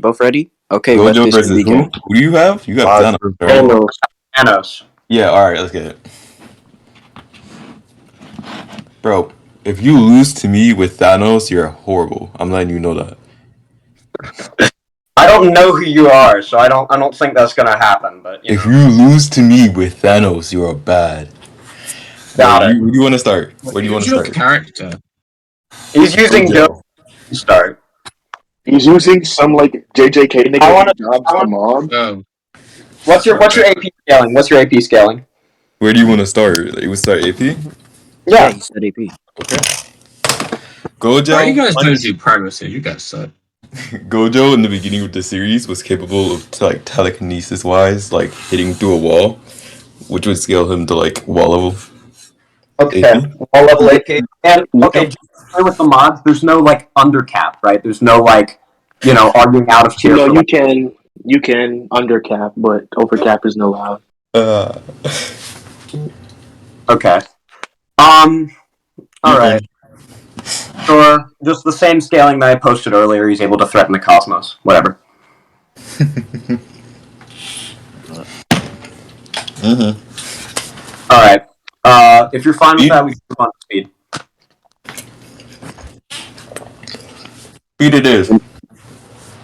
both ready? Okay, let Gojo this versus begin. who? Who do you have? You have Thanos, right? Thanos. Yeah, alright, let's get it. Bro, if you lose to me with Thanos, you're horrible. I'm letting you know that. I don't know who you are, so I don't think that's gonna happen. But if you lose to me with Thanos, you are bad. Got where it. do you want to start? Where do you want to start? Character. He's using Gojo. to start. He's using some like JJK nigga I wanna- jobs I to mob. What's your AP scaling? What's your AP scaling? Where do you want to start? Like, we start AP? Yeah, he said AP. Okay. Gojo. Why you guys don't do privacy? You guys suck. Gojo in the beginning of the series was capable of telekinesis wise, like hitting through a wall, which would scale him to like wall level. Okay, AP? all level AP. And okay, just with the mods, there's no like undercap, right? There's no like, arguing out of tier. No, you can undercap, but overcap isn't allowed. Okay. All right. Sure. Just the same scaling that I posted earlier. He's able to threaten the cosmos. Whatever. All right. If you're fine with that, we can move on to speed. Speed it is.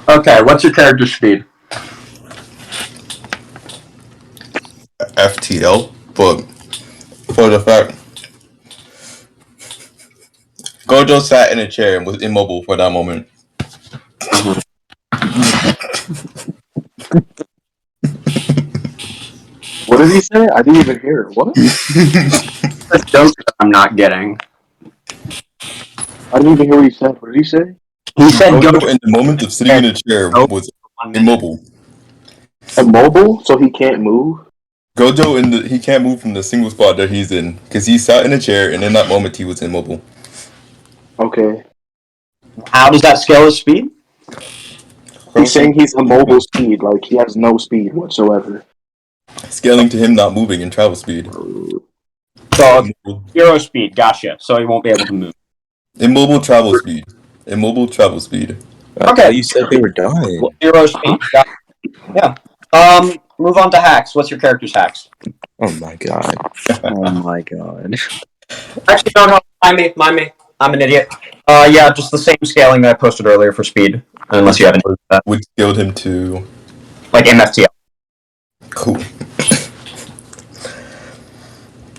Okay. What's your character speed? FTL, but for the fact Gojo sat in a chair and was immobile for that moment. What did he say? I didn't even hear. What? That's joke that I'm not getting. I didn't even hear what he said. What did he say? He said Gojo in the moment of sitting in a chair was immobile. Immobile, so he can't move. Gojo he can't move from the single spot that he's in because he sat in a chair and in that moment he was immobile. Okay. How does that scale his speed? He's saying he's immobile speed, like he has no speed whatsoever. Scaling to him not moving in travel speed. So zero speed, gotcha. So he won't be able to move. Immobile travel speed. Immobile travel speed. Okay. You said they were done. Zero speed. Yeah. Move on to hacks. What's your character's hacks? Oh my god. Oh my god. Actually, no. Mind me. I'm an idiot. Yeah, just the same scaling that I posted earlier for speed. Unless you have any that. Which scaled him to Like MFTL. cool.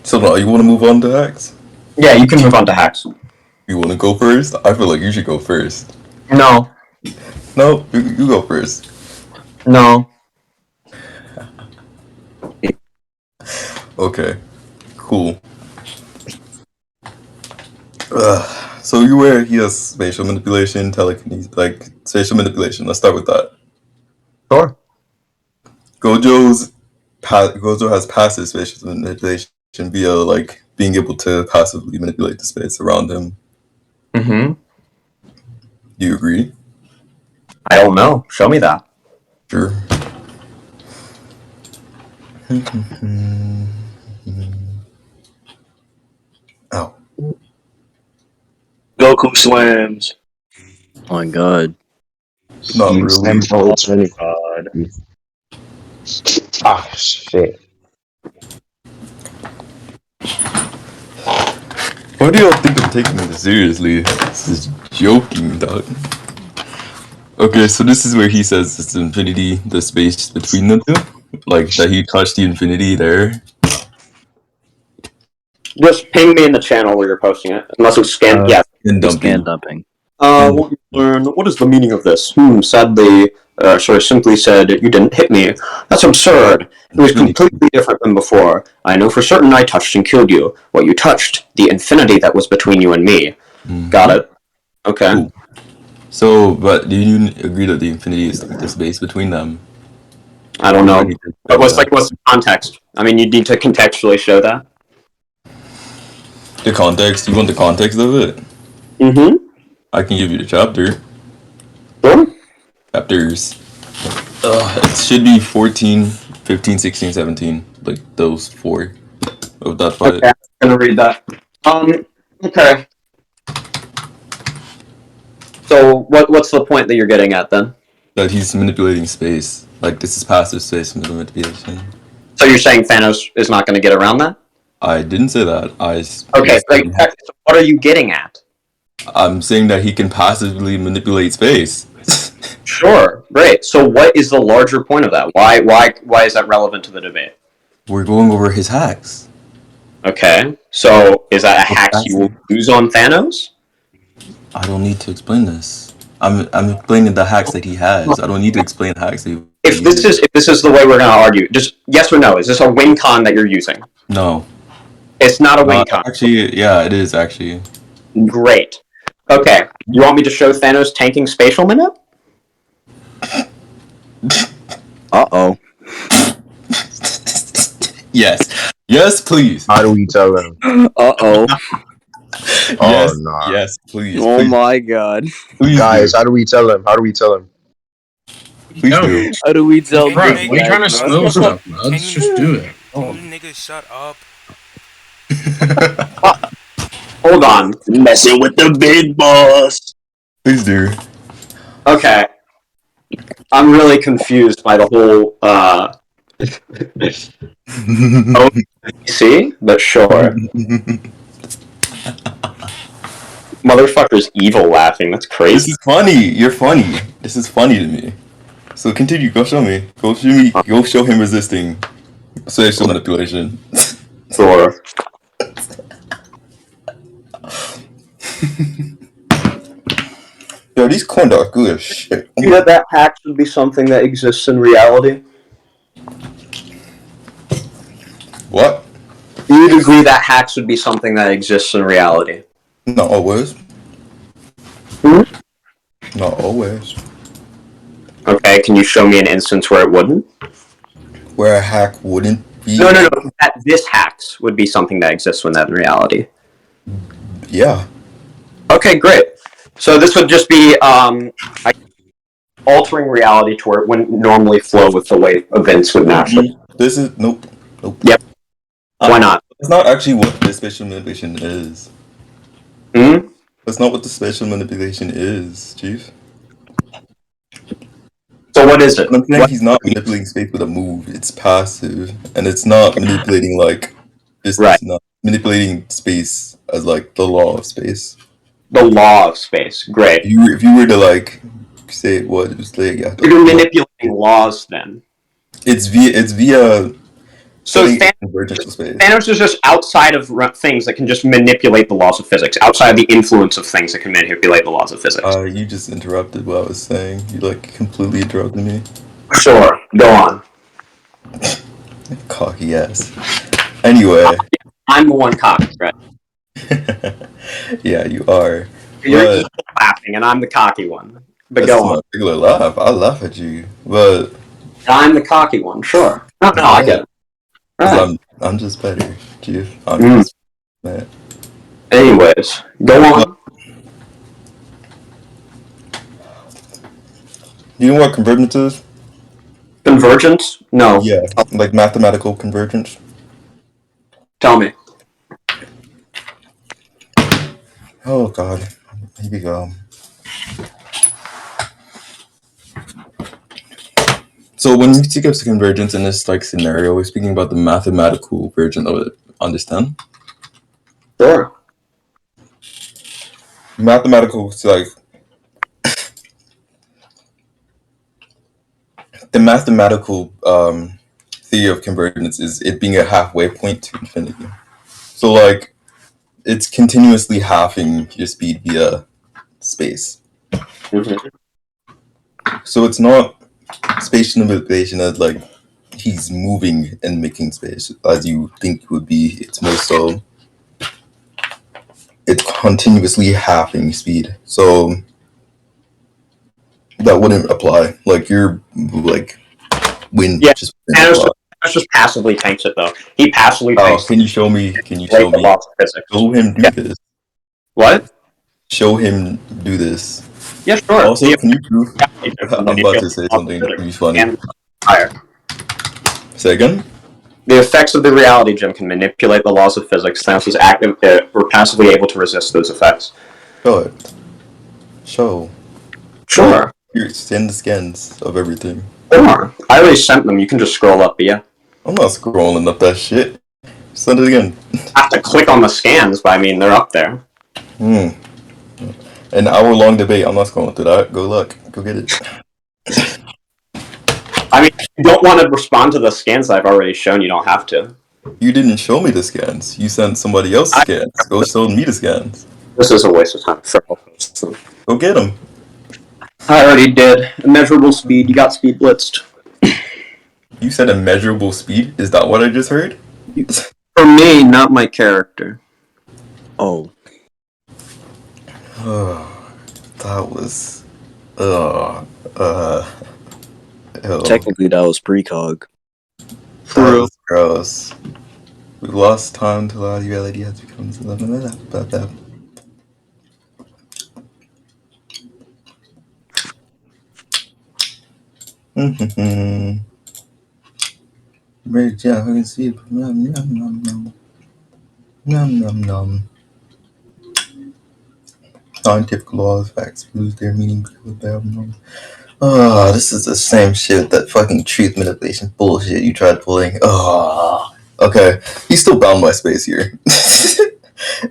So now you want to move on to hacks? Yeah, you can move on to hacks. You want to go first? I feel like you should go first. No. No, you go first. No. Okay, cool. So he has spatial manipulation, telekinesis, like spatial manipulation. Let's start with that. Sure. Gojo has passive spatial manipulation via like being able to passively manipulate the space around him. Mm-hmm. Do you agree? I don't know. Show me that. Sure. Ow. Goku slams. Oh my god. Not really. God. Ah, shit. Why do y'all think I'm taking this seriously? This is joking, dog. Okay, so this is where he says it's infinity, the space between the two. Like, that he touched the infinity there. Just ping me in the channel where you're posting it. Unless it's scanned. Yeah. And Scan dumping. Want to learn what is the meaning of this? Sadly, simply said, you didn't hit me. That's absurd. It was completely different than before. I know for certain I touched and killed you. What you touched, the infinity that was between you and me. Mm-hmm. Got it. Okay. Cool. So, but do you agree that the infinity is the space between them? I don't know. But what's the context? I mean, you need to contextually show that. The context? You want the context of it? Mm-hmm. I can give you the chapter. Sure. Chapters. It should be 14, 15, 16, 17. Like those four of that fight. Okay, I'm gonna read that. Okay. So what's the point that you're getting at then? That he's manipulating space. Like, this is passive space manipulation. So you're saying Thanos is not going to get around that? I didn't say that. Okay, so what are you getting at? I'm saying that he can passively manipulate space. Sure, great. So what is the larger point of that? Why is that relevant to the debate? We're going over his hacks. Okay, so is that a hack you will use on Thanos? I don't need to explain this. I'm explaining the hacks that he has. I don't need to explain hacks that he If this is the way we're going to argue, just yes or no. Is this a win con that you're using? No. It's not a win con. Actually, yeah, it is actually. Great. Okay, you want me to show Thanos tanking spatial minute? Uh-oh. Yes. Yes, please. How do we tell him? Uh-oh. Yes. Oh, nah. Yes, please. Oh please, my god. please Guys, how do we tell him? How do we tell him? Please No. do. How do we tell Bro, this why are you guy, trying to bro? snow stuff, bro? Let's Can you- just do it. Can you niggas shut up? Hold on. Messing with the big boss. Please do. Okay. I'm really confused by the whole see, but sure. Motherfucker's evil laughing. That's This crazy. is funny. You're funny. This is funny to me. So continue. Go show me. Go show me. Go show him resisting spatial manipulation. Sure. Yo, these corn dogs good as shit. Oh You know that hack should be something that exists in reality? What? You'd agree that hacks would be something that exists in reality? Not always. Hmm? Not always. Okay, can you show me an instance where it wouldn't? Where a hack wouldn't be. No. That this hacks would be something that exists when that in reality. Yeah. Okay, great. So this would just be altering reality to where it wouldn't normally flow with the way events would naturally. This is nope. Yep. Why not? It's not actually what the spatial manipulation is. Hmm? That's not what the spatial manipulation is, Chief. So what is it? I'm saying he's not manipulating space with a move. It's passive, and it's not manipulating like this. Right. It's not manipulating space as like the law of space. The law of space. Great. If you were to like say what just like yeah, You're manipulating laws then. it's via So convergence of space. Thanos is just outside of things that can just manipulate the laws of physics. Outside of the influence of things that can manipulate the laws of physics. You just interrupted what I was saying. You like completely interrupted me. Sure. Go on. Cocky ass. Anyway. I'm the one cocky, right? Yeah, you are. You're laughing, and I'm the cocky one. But That's go on. not a regular laugh. I laugh at you, but I'm the cocky one. Sure. No, I get it. Right. I'm just better, Chief. I'm just mad. Anyways, go on. You know what convergence is? Convergence? No. Yeah, like mathematical convergence. Tell me. Oh God, here we go. So when we speak of convergence in this like scenario, we're speaking about the mathematical version of it. Understand? Sure. Mathematical, so like the mathematical theory of convergence is it being a halfway point to infinity. So like it's continuously halving your speed via space. Mm-hmm. So it's not spatial manipulation as like he's moving and making space as you think it would be. It's more so it's continuously halving speed. So that wouldn't apply. Like you're like wind just wouldn't apply. Thanos just passively tanks it, though. He passively Oh, tanks can you show me? Can you the show me? laws of physics. Show him do this. What? Show him do this. Yeah, sure. Also, Yeah. can you prove? I'm about to say something really funny. And higher. Say again? The effects of the reality gem can manipulate the laws of physics. Thanos is active or passively able to resist those effects. Show it. Show. Sure. Here, send the scans of everything. Sure. I already sent them. You can just scroll up, but yeah. I'm not scrolling up that shit. Send it again. I have to click on the scans, but I mean, they're up there. An hour-long debate. I'm not scrolling through that. Go look. Go get it. I mean, if you don't want to respond to the scans that I've already shown, you don't have to. You didn't show me the scans. You sent somebody else scans. Go show me the scans. This is a waste of time. Sure, I'll post them. Go get them. I already did. Immeasurable speed. You got speed blitzed. You said immeasurable speed? Is that what I just heard? For me, not my character. Oh. That was... Technically, that was precog. That was gross. We lost time to allow reality has become... Great, yeah, I can see it. Nom, nom, nom, nom. Nom, nom, nom. Scientific laws, facts lose their meaning. Oh, this is the same shit, that fucking truth manipulation bullshit you tried pulling. Oh, okay. He's still bound by space here.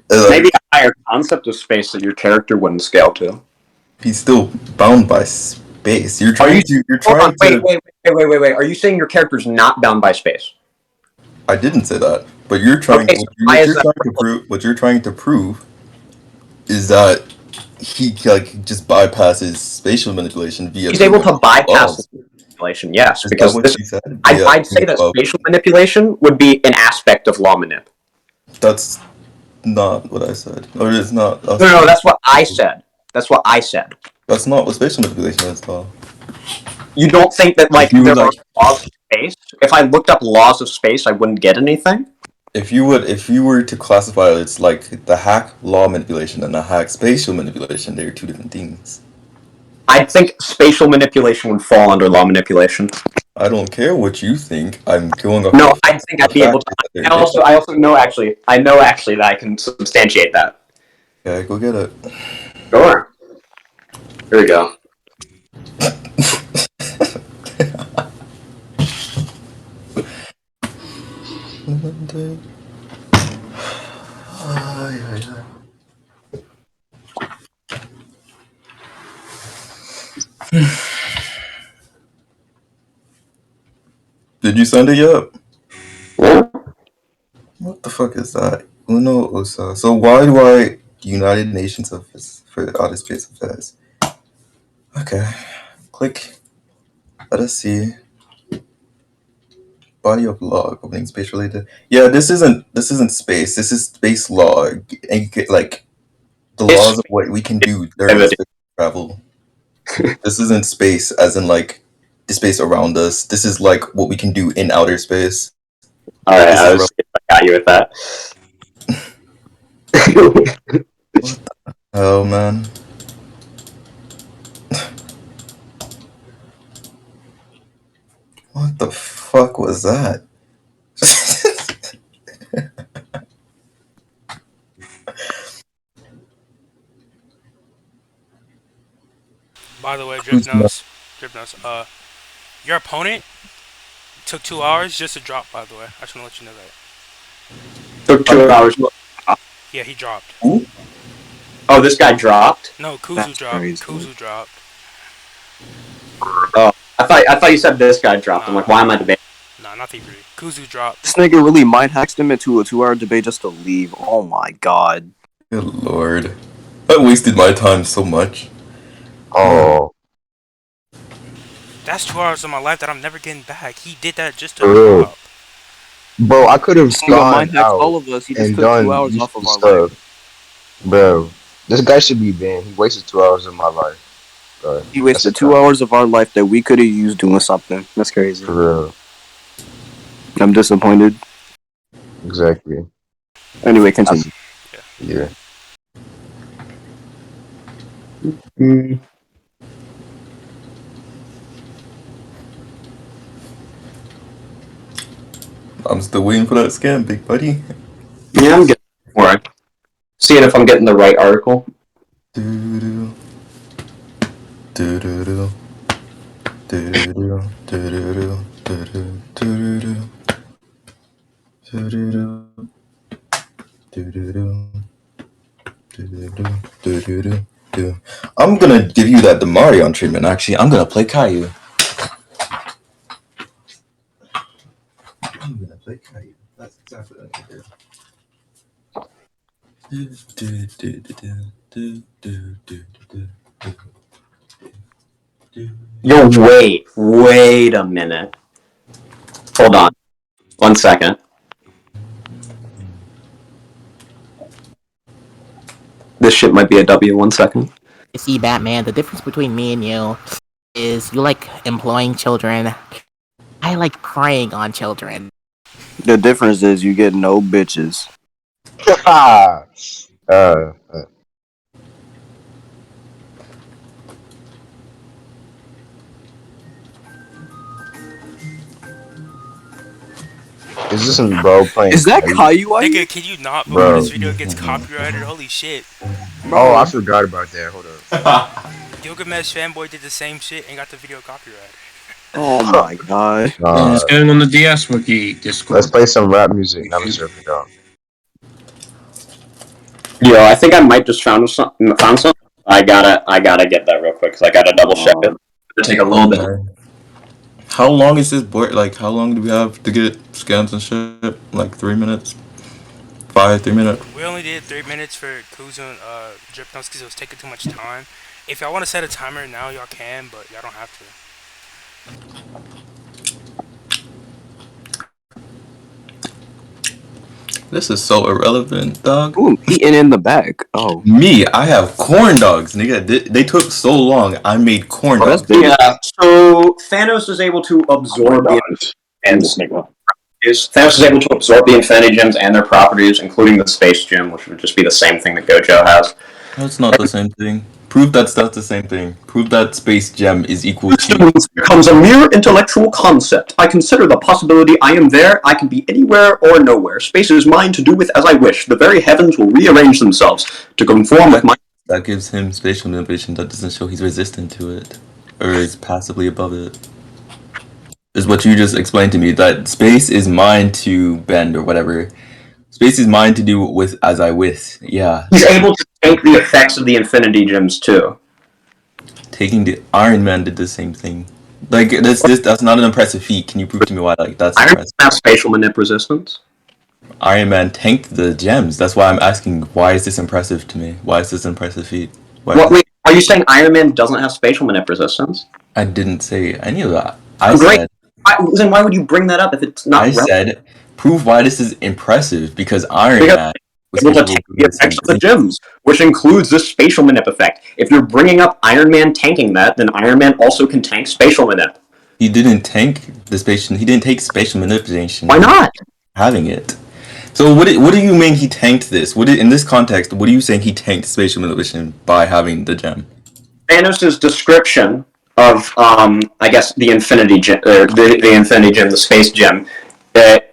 Maybe a higher concept of space that your character wouldn't scale to. He's still bound by space. You're trying to. Wait. Are you saying your character's not bound by space? I didn't say that, but you're trying. Okay, What you're trying to prove is that he just bypasses spatial manipulation via. He's able to bypass manipulation, yes, because I'd say that spatial manipulation would be an aspect of law manip. That's not what I said, or it's not. No, that's what I said. That's what I said. That's not what spatial manipulation is, though. You don't think that there are laws of space? If I looked up laws of space, I wouldn't get anything? If you were to classify it, it's like the hack law manipulation and the hack spatial manipulation. They're two different things. I think spatial manipulation would fall under law manipulation. I don't care what you think. I'm going off. No, I think I'd be able to. I also know actually that I can substantiate that. Okay, go get it. Sure. Here we go. Did you send it yet? Yeah. What the fuck is that? Uno Osa. So why do I United Nations Office for Outer Space Affairs? Okay. Click. Let us see. Body of law opening space related. Yeah, this isn't space. This is space law. Like the laws of what we can do during space travel. This isn't space as in like the space around us. This is like what we can do in outer space. Alright, I got you with that. What the hell, man? What the fuck was that? By the way, Drip-nos, your opponent took 2 hours just to drop, by the way. I just want to let you know that. Took 2 hours. Yeah, he dropped. Ooh. Oh, this guy dropped? No, Kuzu dropped. Kuzu dropped. Oh, I thought you said this guy dropped. I'm like, why am I debating? Nah, not Thievery. Kuzu dropped. This nigga really mind hacked him into a 2-hour debate just to leave. Oh my god. Good lord. I wasted my time so much. Oh. That's 2 hours of my life that I'm never getting back. He did that just to drop. Bro, I could have gone mind out all of us. He just and took done 2 hours off of our stuff. life. Bro, this guy should be banned. He wasted 2 hours of my life. Bro, He wasted 2 hours of our life that we could have used doing something. That's crazy. For real. I'm disappointed. Exactly. Anyway, continue. Yeah. I'm still waiting for that scan, big buddy. Yeah, I'm getting for it. Seeing if I'm getting the right article. Doo-doo. Do-do-do. Do-do-do. Do-do-do. Do-do-do. Do-do-do. Do-do-do. Do-do-do. I'm gonna give you that Demarion treatment. Actually, I'm gonna play Caillou. I'm gonna play Caillou. That's exactly what I'm gonna do. Yo, wait a minute. Hold on. 1 second. This shit might be a W. 1 second. You see, Batman, the difference between me and you is you like employing children. I like preying on children. The difference is you get no bitches. Is this some bro playing? Is that Caillou? Nigga, can you not believe Bro. this video gets copyrighted? Holy shit. Oh, I forgot about that. Hold up. Gilgamesh fanboy did the same shit and got the video copyrighted. Oh my god. Let's get it on the DS Wiki Discord. Let's play some rap music. Now let's surf it out. Yo, I think I might just found something. I gotta get that real quick because I gotta double check it. It'll take a little bit. How long is this board? Like, how long do we have to get scans and shit? Like 3 minutes? 3 minutes? We only did 3 minutes for Kuzu and Drip-nos because it was taking too much time. If y'all want to set a timer now, y'all can, but y'all don't have to. This is so irrelevant, dog. Ooh, eating in the back. Oh. Me, I have corn dogs, nigga. They took so long. I made corn Oh, dogs. that's big. Yeah, so Thanos is able to absorb the Thanos is able to absorb the Infinity Gems and their properties, including the Space Gem, which would just be the same thing that Gojo has. That's not the same thing. Prove that's the same thing. Prove that space gem is equal This to. becomes a mere intellectual concept. I consider the possibility I am there, I can be anywhere or nowhere. Space is mine to do with as I wish. The very heavens will rearrange themselves to conform with my... That gives him spatial manipulation. That doesn't show he's resistant to it. Or is passively above it. Is what you just explained to me. That space is mine to bend or whatever. Space is mine to do with as I wish. Yeah. He's able to take the effects of the Infinity Gems too. Taking the Iron Man did the same thing. Like that's not an impressive feat. Can you prove to me why like that's Iron Man impressive? has spatial manip resistance. Iron Man tanked the gems. That's why I'm asking why is this impressive to me? Why is this an impressive feat? Wait, are you saying Iron Man doesn't have spatial manip resistance? I didn't say any of that. Then why would you bring that up if it's not said prove why this is impressive because Iron Man was able to take the effects of the gems, which includes this spatial manip effect. If you're bringing up Iron Man tanking that, then Iron Man also can tank spatial manip. He didn't tank the spatial. He didn't take spatial manipulation. Why not? Having it. So what do you mean he tanked this? In this context, what are you saying he tanked spatial manipulation by having the gem? Thanos' description of I guess the Infinity Gem, the Infinity Gem, the Space Gem,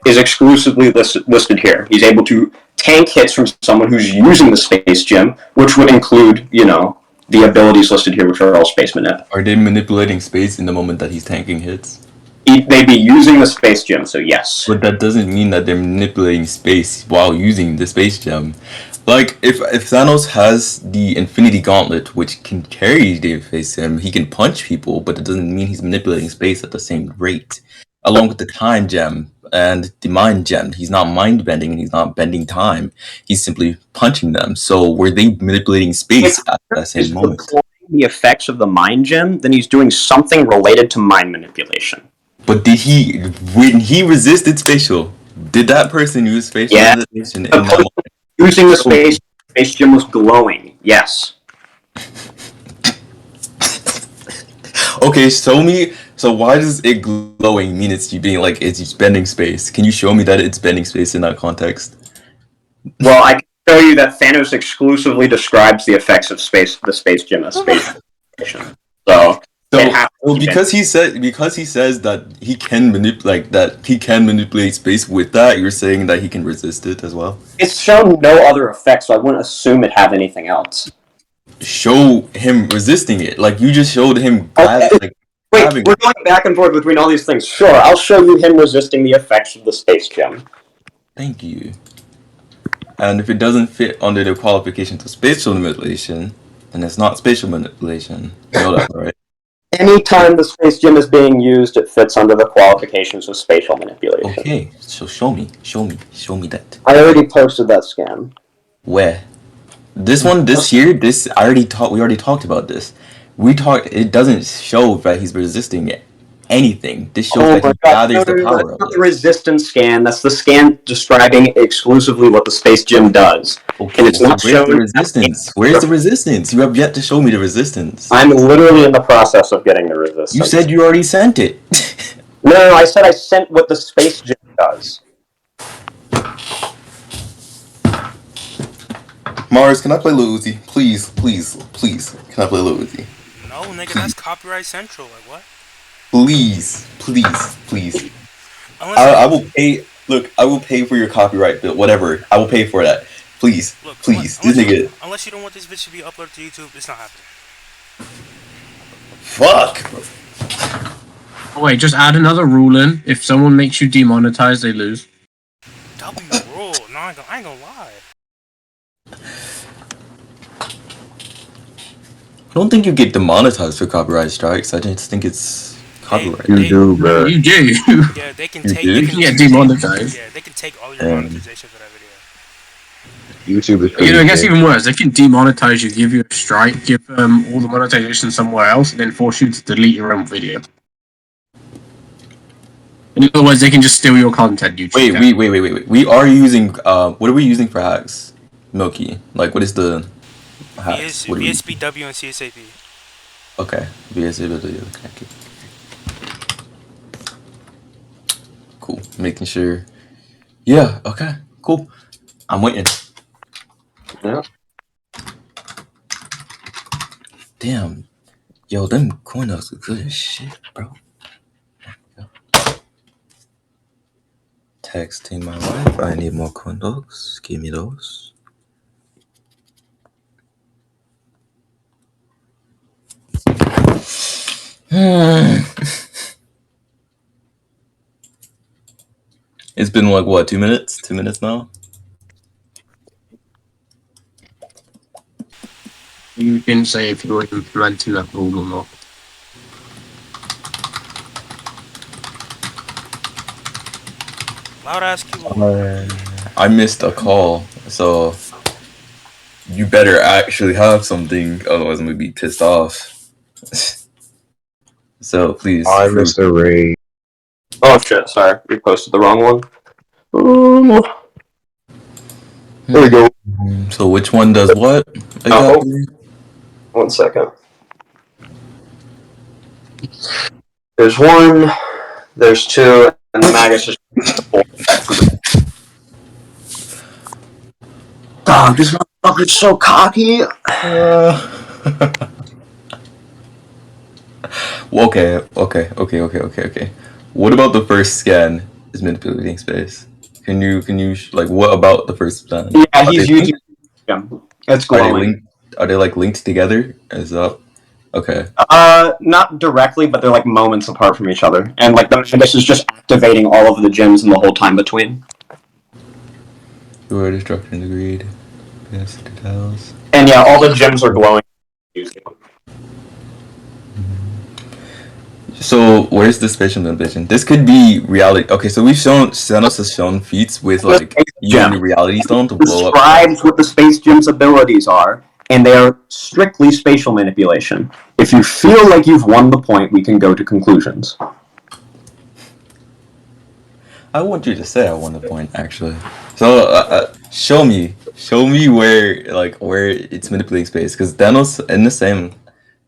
is exclusively listed here. He's able to tank hits from someone who's using the Space Gem, which would include, the abilities listed here, which are all space manip. Are they manipulating space in the moment that he's tanking hits? They'd be using the Space Gem, so yes. But that doesn't mean that they're manipulating space while using the Space Gem. Like, if Thanos has the Infinity Gauntlet, which can carry the face him, he can punch people, but it doesn't mean he's manipulating space at the same rate. Along with the Time Gem and the Mind Gem, he's not mind bending and he's not bending time. He's simply punching them. So were they manipulating space at that same moment? The effects of the Mind Gem, then he's doing something related to mind manipulation. But when he resisted spatial, did that person use spatial manipulation in that moment? Using the Space Gem was glowing, yes. Okay, show me. So why does it glowing mean it's bending space? Can you show me that it's bending space in that context? Well, I can show you that Thanos exclusively describes the effects of the Space Gem as space manipulation. So because he says that he can manipulate space with that, you're saying that he can resist it as well? It's shown no other effects, so I wouldn't assume it had anything else. show him resisting it. Like you just showed him Okay. like Wait, grabbing. we're going back and forth between all these things. Sure, I'll show you him resisting the effects of the space gem. Thank you. And if it doesn't fit under the qualifications of spatial manipulation, then it's not spatial manipulation. You know that, right? Anytime the space gem is being used, it fits under the qualifications of spatial manipulation. Okay, so show me that. I already posted that scan. Where? This one, this here, this I already talked. We already talked about this. We talked. It doesn't show that he's resisting anything. This shows that he gathers the power that's of not it. the resistance scan. That's the scan describing exclusively what the space gem does. Okay, And it's so not where's the shown. resistance? Where's the resistance? You have yet to show me the resistance. I'm literally in the process of getting the resistance. You said you already sent it. No, I said I sent what the space gem does. Mars, can I play Lil Uzi? Please. Can I play Lil Uzi? No, nigga, that's copyright central. Like what? Please. Unless I will pay. Look, I will pay for your copyright bill. Whatever. I will pay for that. Please. This nigga. Unless you don't want this bitch to be uploaded to YouTube, it's not happening. Fuck. Oh, wait, just add another rule in. If someone makes you demonetized, they lose. W rule. No, I ain't gonna lie. I don't think you get demonetized for copyright strikes. I just think it's copyright. You do, bro. You do. Yeah, they can You take. do? They You can can get demonetized. Yeah, they can take all your monetization for that video. YouTube is pretty You know, it gets big. even worse. They can demonetize you, give you a strike, give all the monetization somewhere else, and then force you to delete your own video. In other words, they can just steal your content. YouTube. Wait. We are using. What are we using for hacks? Milky. Like, what is the hacks? What are we- VSBW and CSAP. Okay. VSAW. Okay. Cool. Making sure. Yeah. Okay. Cool. I'm waiting. Yeah. Damn. Yo, them corn dogs are good as shit, bro. Texting my wife. I need more corn dogs. Give me those. It's been like what, 2 minutes? 2 minutes now? You didn't say if you were implementing that rule or not. Loud ass keyboard. I missed a call, so you better actually have something, otherwise I'm gonna be pissed off. So please. Hi, Mr. Ray. Oh shit! Sorry, we posted the wrong one. There we go. So which one does what? Exactly? 1 second. There's one. There's two, and the Magus just. Dog, this motherfucker's so cocky. Okay. What about the first scan is manipulating space? Can you like what about the first scan? Yeah, he's using. It's glowing. Are they like linked together? Is up? Okay. Not directly, but they're like moments apart from each other, and like the Magus is just activating all of the gems in the whole time between. You are destruction agreed. Yes, details. And yeah, all the gems are glowing. So where's the spatial manipulation? This could be reality. Okay, so we've shown Thanos has shown feats with like using the reality stone to blow up. Describes what the space gem's abilities are, and they are strictly spatial manipulation. If you feel like you've won the point, we can go to conclusions. I want you to say I won the point, actually. So show me where it's manipulating space, because Thanos in the same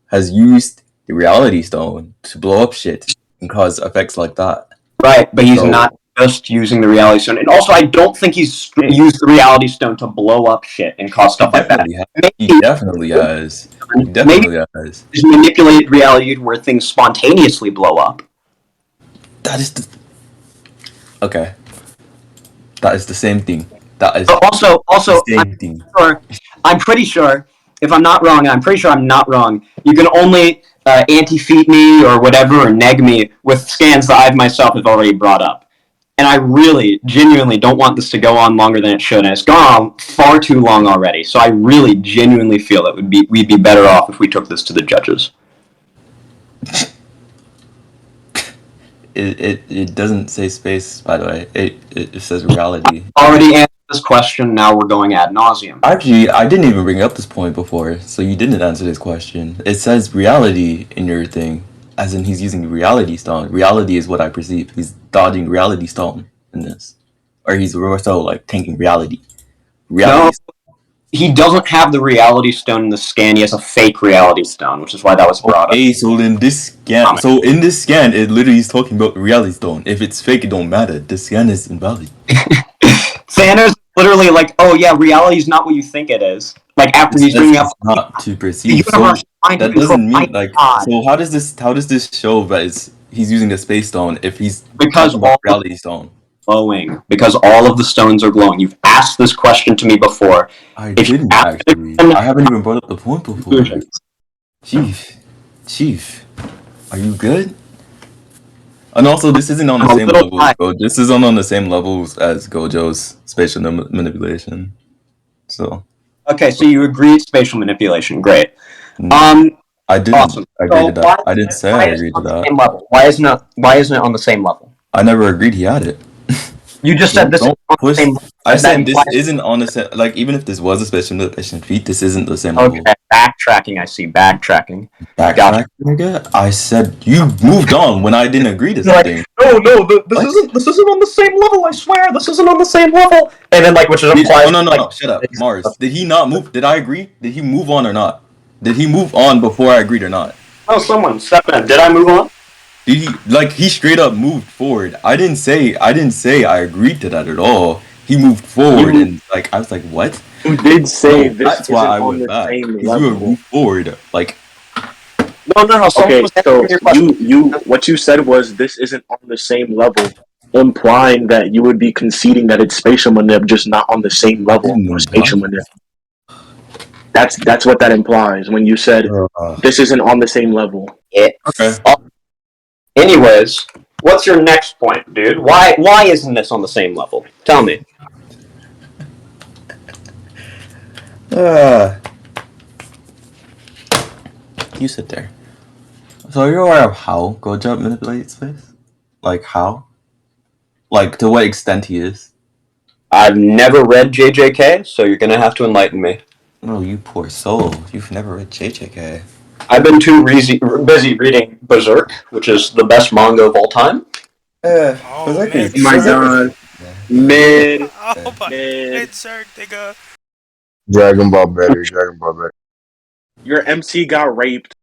has used the reality stone to blow up shit and cause effects like that. Right, but he's not just using the reality stone, and also I don't think he's used the reality stone to blow up shit and cause stuff like that. He definitely has. He's manipulated reality where things spontaneously blow up. That is the. Okay. That is the same thing. That is But also, the same thing. I'm pretty sure if I'm not wrong, and I'm pretty sure I'm not wrong, you can only anti-feat me or whatever, or neg me with scans that I myself have already brought up. And I really, genuinely don't want this to go on longer than it should, and it's gone on far too long already. So I really, genuinely feel that we'd be better off if we took this to the judges. It doesn't say space, by the way. It says reality. Already answered this question. Now we're going ad nauseum. Actually, I didn't even bring up this point before, so you didn't answer this question. It says reality in your thing, as in he's using reality stone. Reality is what I perceive. He's dodging reality stone in this, or he's also like tanking reality. No, he doesn't have the reality stone in the scan. He has a fake reality stone, which is why that was brought up. Okay, so in this scan, it literally is talking about reality stone. If it's fake, it don't matter. The scan is invalid. Thanos literally like, oh yeah, reality is not what you think it is. Like after he's bringing up not to perceive. So that doesn't mean like. So how does this show that he's using the space stone if he's because all reality stone? Glowing, because all of the stones are glowing. You've asked this question to me before. I didn't actually. I haven't even brought up the point before. Chief, are you good? And also, this isn't on the same level as Gojo. This isn't on the same levels as Gojo's spatial manipulation. So. Okay, so you agree it's spatial manipulation. Great. I didn't agree to that. I didn't say I agreed to that. Same level. Why isn't it on the same level? I never agreed he had it. You just said this. I said this isn't on the same. Like even if this was a special manipulation feat, this isn't the same level. Okay, backtracking. I see backtracking. Backtracking, nigga. I said you moved on when I didn't agree to something. Like, no, this isn't on the same level. I swear, this isn't on the same level. And then which is implied. No, shut up, Mars. Did he not move? Did I agree? Did he move on or not? Did he move on before I agreed or not? Oh, someone step in. Did I move on? He straight up moved forward. I didn't say I agreed to that at all. He moved forward and I was like, what? You did say this that's isn't why I on went the back. same You level. moved forward, like. No. Okay, so what you said was this isn't on the same level, implying that you would be conceding that it's spatial manip, just not on the same level of spatial manip. That's what that implies when you said this isn't on the same level. Okay. Anyways, what's your next point, dude? Why isn't this on the same level? Tell me. You sit there. So are you aware of how Gojo manipulates space? Like how? Like to what extent he is? I've never read JJK, so you're gonna have to enlighten me. Oh, you poor soul. You've never read JJK. I've been too busy reading Berserk, which is the best manga of all time. My god. Mid. Oh my, it's Berserk, nigga. Dragon Ball better. Your MC got raped.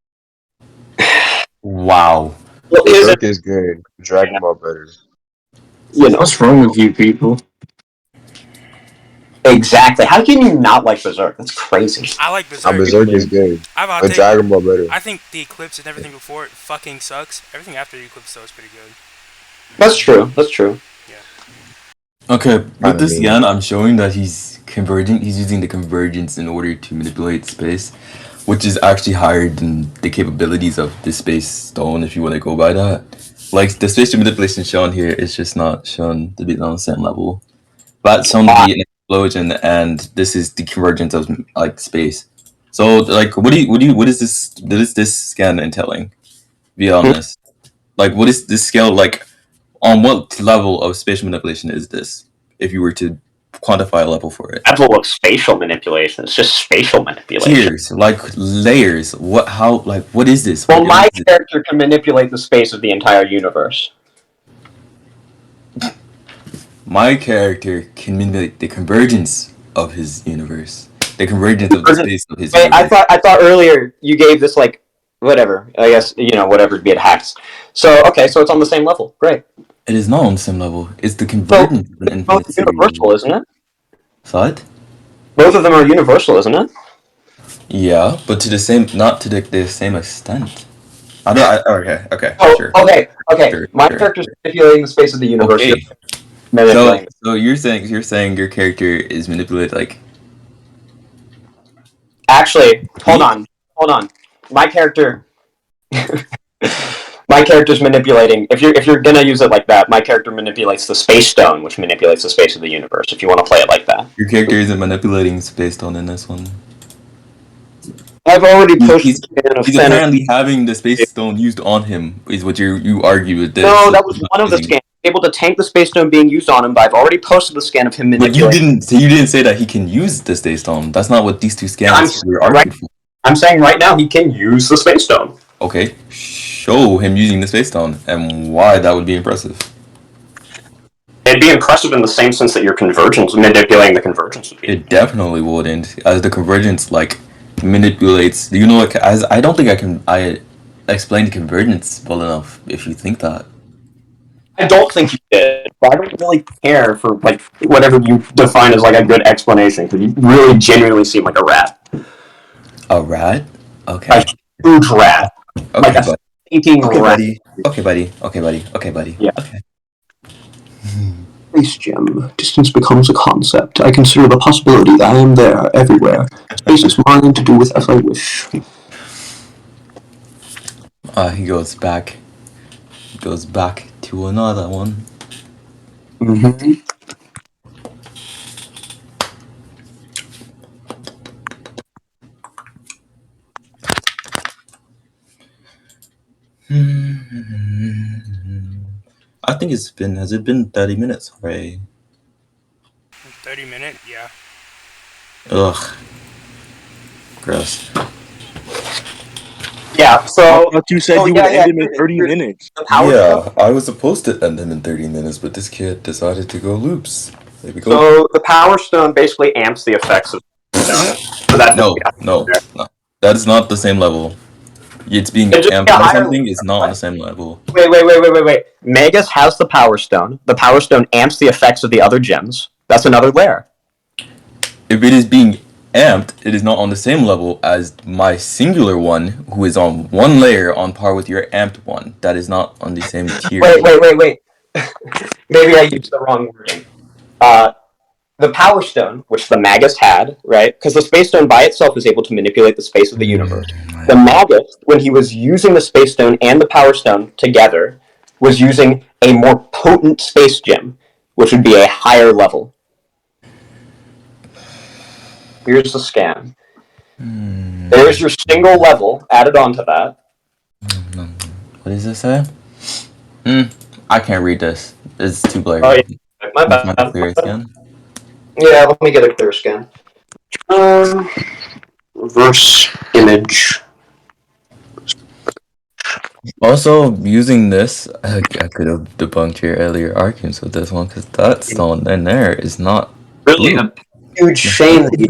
Wow. Berserk is good. Dragon Ball better. You know, What's wrong with you people? exactly. How can you not like Berserk? That's crazy. I like Berserk. Berserk is good. But Dragon Ball better. I think the Eclipse and everything before it fucking sucks. Everything after the Eclipse though is pretty good. That's true. Okay, with this again, I'm showing that he's converging. He's using the convergence in order to manipulate space, which is actually higher than the capabilities of the space stone, if you want to go by that. Like the spatial manipulation shown here is just not shown to be on the same level. That's shown to be an explosion, and this is the convergence of like space. So like, what is this scan entailing? Be honest. Like, what is this scale like? On what level of spatial manipulation is this? If you were to quantify a level for it, Level of spatial manipulation. It's just spatial manipulation. tiers, like layers. What? How? Like, what is this? Well, What my is character can manipulate the space of the entire universe. My character can manipulate the convergence of his universe. The convergence of the space of his universe. I thought earlier you gave this like whatever. I guess whatever be it hacks. So okay, so it's on the same level. Great. It is not on the same level. It's the convergence of an Both infinite universal, isn't it? What? Both of them are universal, isn't it? Yeah, but to the same, not to the same extent. Okay, Oh, sure. okay. Sure, My sure. character's manipulating the space of the universe. Okay. So you're saying your character is manipulated like Actually, hold on. My character, my character's manipulating. If you're gonna use it like that, my character manipulates the space stone, which manipulates the space of the universe. If you want to play it like that, Your character isn't manipulating Space Stone in this one. I've already pushed He's, the scan of he's Thanos. apparently having the Space Stone used on him, is what you argue with this. No, that was one of the scans. Able to tank the space stone being used on him, but I've already posted the scan of him But manipulating. you didn't say that he can use the Space Stone. That's not what these two scans were argued for. I'm saying right now he can use the space stone. Okay, show him using the Space Stone and why that would be impressive. It'd be impressive in the same sense that your convergence, manipulating the convergence would be. It definitely wouldn't, as the convergence like manipulates. You know, like, as I don't think I explained convergence well enough. If you think that. I don't think you did, but I don't really care for like whatever you define as like a good explanation because you really genuinely seem like a rat. A rat? Okay. A huge rat. Okay, Like a buddy. thinking Okay, rat. buddy. Okay, buddy. Okay, buddy. Okay, buddy. Yeah. Okay. Space gem. Distance becomes a concept. I consider the possibility that I am there, everywhere. Space is mine to do with as I wish. He goes back. He goes back to another one. Mm-hmm. I think has it been 30 minutes already? 30 minutes, yeah. Ugh. Gross. Yeah, so I thought you said you would end him in 30 minutes. Yeah, I was supposed to end him in 30 minutes, but this kid decided to go loops. There we go. So the power stone basically amps the effects of No. That is not the same level. It's being amped by something is not on the same level. Wait. Magus has the power stone. The power stone amps the effects of the other gems. That's another layer. If it is being amped, it is not on the same level as my singular one, who is on one layer on par with your amped one. That is not on the same tier. Wait. Maybe I used the wrong wording. The power stone, which the Magus had, right? Because the space stone by itself is able to manipulate the space of the universe. The Magus, when he was using the space stone and the power stone together, was using a more potent space gem, which would be a higher level. Here's the scan. There's your single level added onto that. What does this say? I can't read this. It's too blurry. Oh, yeah. My bad. Not clear again. Yeah, let me get a clear scan. Reverse image. Also, using this, I could have debunked your earlier arguments with this one, because that stone in there is not Really blue. a huge shame that you.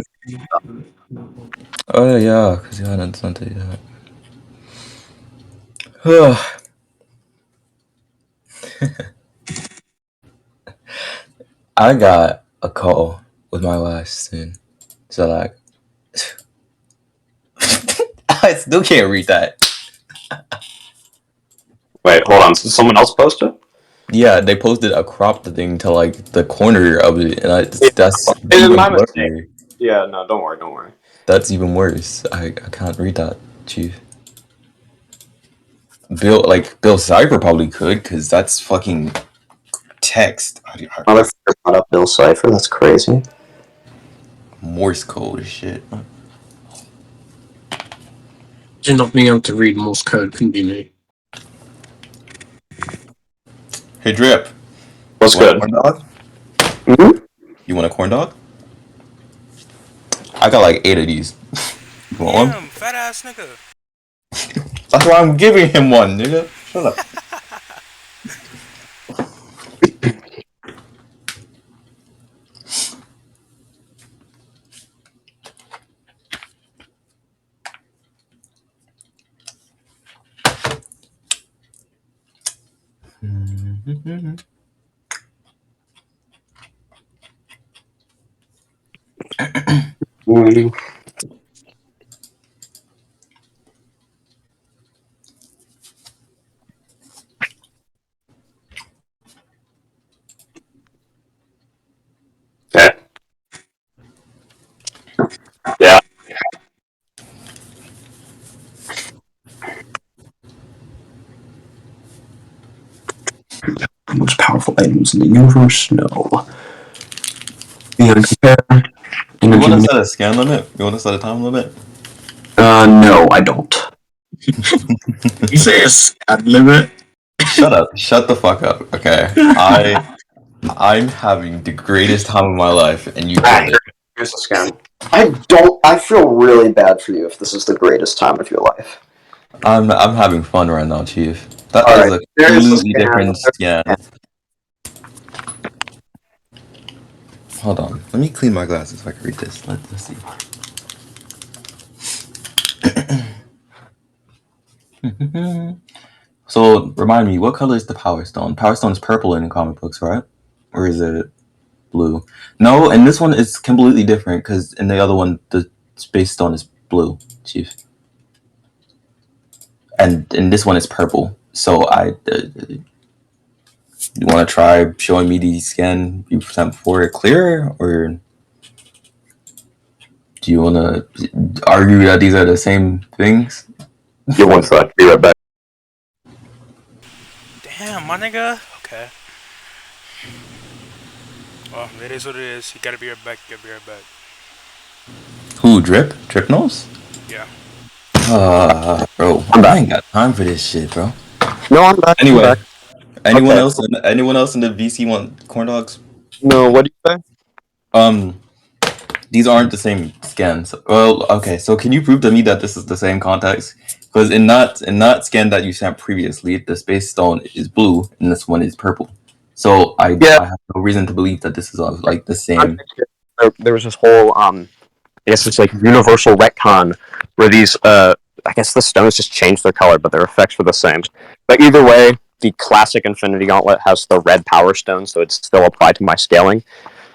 Oh yeah, because you hadn't sent it yet. I got a call with my wife soon, so like, I still can't read that. Wait, hold on. Did someone else post it? Yeah, they posted a cropped thing to like the corner of it, and that's It's even my worse. mistake. Yeah, no, don't worry. That's even worse. I can't read that, Chief. Bill Cipher probably could, because that's fucking text. Motherfucker brought up Bill Cipher. That's crazy. Morse code shit. Just not being able to read Morse code couldn't be me. Hey, Drip. What's good? Corn dog? Mm-hmm. You want a corn dog? I got like 8 of these. You want one? Damn, fat ass nigga. That's why I'm giving him one, nigga. Shut up. Okay. Yeah. most powerful items in the universe? No. Beyond compare. You want to set a scan limit? You want to set a time limit? No, I don't. You say a scan limit? Shut up. Shut the fuck up. Okay. I'm having the greatest time of my life, and you killed it. Here's the scan. I feel really bad for you if this is the greatest time of your life. I'm having fun right now, Chief. That All is right, a completely different scan. Hold on. Let me clean my glasses so I can read this. Let's see. So, remind me, what color is the Power Stone? Power Stone is purple in comic books, right? Or is it blue? No, and this one is completely different because in the other one, the Space Stone is blue, Chief. And in this one, it's purple. So, you want to try showing me the scan you sent before it clear, or do you want to argue that these are the same things? Give one sec. Be right back. Damn, my nigga. Okay. Well, it is what it is. You gotta be right back. You gotta be right back. Who, Drip-nos? Yeah. Bro, I ain't got time for this shit, bro. No, I'm back. Anyway, I'm back. anyone Okay. else? Anyone else in the VC want corn dogs? No, what do you say? These aren't the same scans. Well, okay. So can you prove to me that this is the same context? Because in that scan that you sent previously, the Space Stone is blue and this one is purple. So I have no reason to believe that this is like the same. There was this whole I guess it's like universal retcon where these I guess the stones just changed their color, but their effects were the same. But either way, the classic Infinity Gauntlet has the red Power Stone, so it's still applied to my scaling,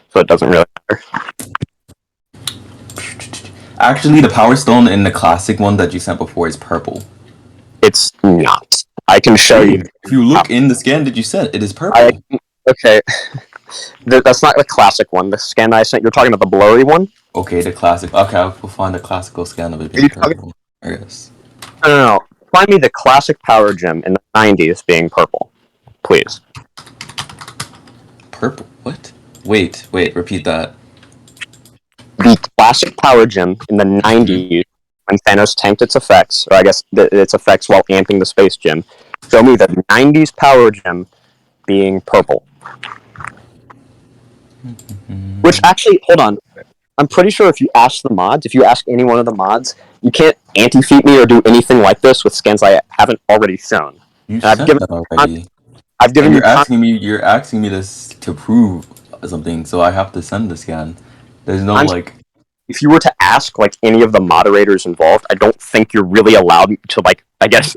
so it doesn't really matter. Actually, the Power Stone in the classic one that you sent before is purple. It's not. I can show you. If you look in the scan that you sent, it is purple. Okay. That's not the classic one. The scan I sent, you're talking about the blurry one? Okay, the classic. Okay, we'll find the classical scan of it being purple. I guess. No. Find me the classic Power Gem in the 90s being purple. Please. Purple? What? Wait, repeat that. The classic Power Gem in the 90s when Thanos tanked its effects, or I guess its effects while amping the Space Gem. Show me the 90s Power Gem being purple. Which actually, hold on. I'm pretty sure if you ask the mods, if you ask any one of the mods, you can't anti-feat me or do anything like this with skins I haven't already shown. You said that already. I've given you're asking me this to prove something, so I have to send the scan. There's no like. If you were to ask like any of the moderators involved, I don't think you're really allowed to like, I guess,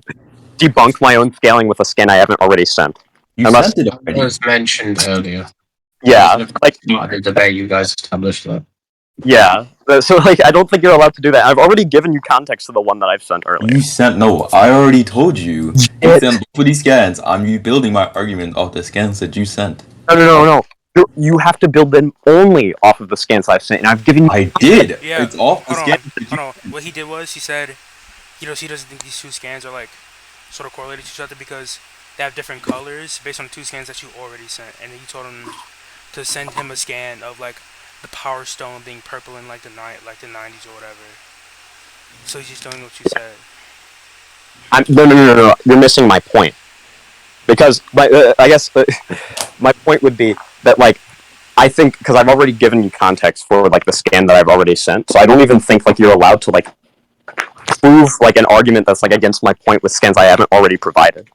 debunk my own scaling with a skin I haven't already sent. You sent it already. It was mentioned earlier. Yeah, like the debate you guys established that. Yeah, so like I don't think you're allowed to do that. I've already given you context to the one that I've sent earlier. You sent I already told you. You sent both of these scans. I'm rebuilding my argument off the scans that you sent. No. You have to build them only off of the scans I've sent, and I've given you. I did. Yeah. It's off the scans. Hold on. What he did was he said, he doesn't think these two scans are like sort of correlated to each other because they have different colors based on two scans that you already sent, and then you told him to send him a scan of like the Power Stone being purple in like the 90s or whatever. So he's just doing what you said. No. You're missing my point. Because I guess my point would be that like I think because I've already given you context for like the scan that I've already sent, so I don't even think like you're allowed to like prove like an argument that's like against my point with scans I haven't already provided.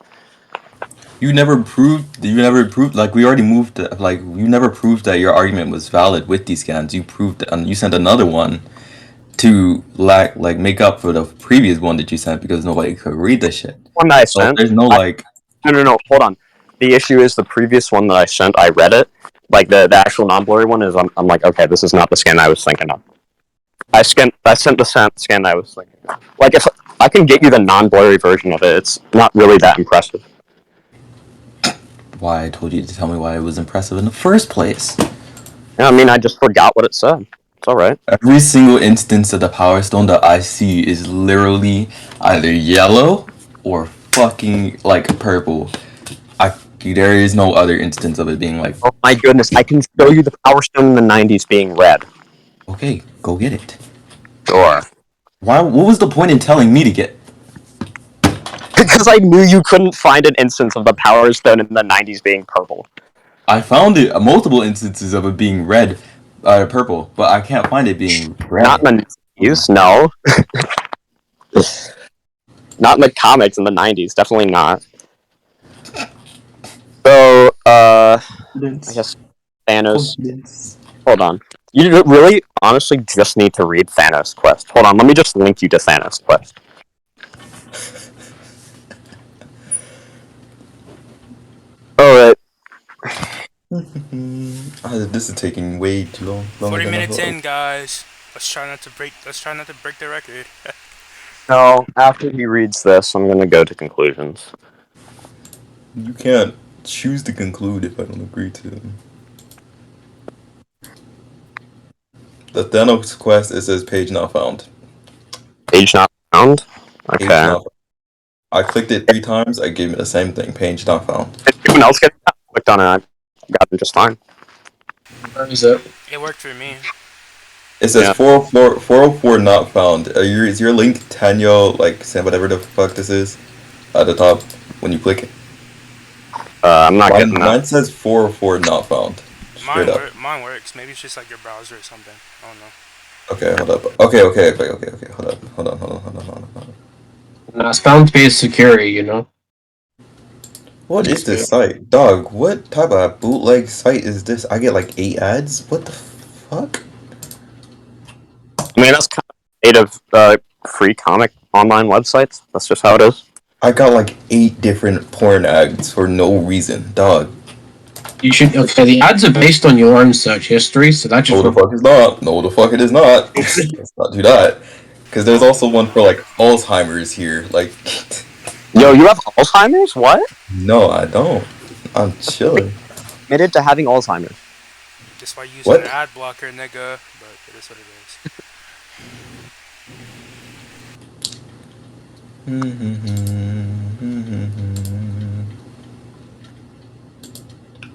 You never proved like we already moved like you never proved that your argument was valid with these scans. You proved you sent another one to like make up for the previous one that you sent because nobody could read the shit. One that I sent. There's no like. No. Hold on. The issue is the previous one that I sent. I read it. Like the actual non-blurry one is. I'm like, okay, this is not the scan I was thinking of. I sent the scan I was thinking of. Like if I can get you the non-blurry version of it, it's not really that impressive. Why I told you to tell me why it was impressive in the first place. Yeah, I mean, I just forgot what it said. It's alright. Every single instance of the Power Stone that I see is literally either yellow or fucking like purple. There is no other instance of it being like, Oh my goodness, I can show you the Power Stone in the 90s being red. okay, go get it. Sure. Why? What was the point in telling me to get? Because I knew you couldn't find an instance of the Power Stone in the 90s being purple. I found it multiple instances of it being red, purple, but I can't find it being red. Not in the 90s, no. Not in the comics in the 90s, definitely not. So, I guess Thanos. Hold on. You really, honestly, just need to read Thanos Quest. Hold on, let me just link you to Thanos Quest. Alright. This is taking way too long. 40 minutes in, guys. Let's try not to break the record. No, after he reads this, I'm gonna go to conclusions. You can't choose to conclude if I don't agree to them. The Thanos quest, it says page not found. Page not found? Page Okay. not found. I clicked it 3 times, I gave me the same thing, page not found. Did anyone else get that? I clicked on it, I got them just fine. Where is it? It worked for me. It says Yeah. 404 not found. Is your link Tanyo, like, say whatever the fuck this is, at the top when you click it? I'm not getting Mine that. says 404 not found. Straight up. Mine works. Maybe it's just like your browser or something. I don't know. Okay, hold up. Okay. Hold up. Hold on. No, it's bound to be a security, you know? What is this site? Dog, what type of bootleg site is this? I get like 8 ads? What the fuck? I mean, that's kind of state of free comic online websites. That's just how it is. I got like 8 different porn ads for no reason. Dog. You should. Okay, the ads are based on your own search history, so that just. No, the fuck is not. No, the fuck it is not. Let's not do that. Because there's also one for like Alzheimer's here. Like, Yo, you have Alzheimer's? What? no, I don't. I'm chilling. Admitted to having Alzheimer's. Just why using What? an ad blocker, nigga. But it is what it is.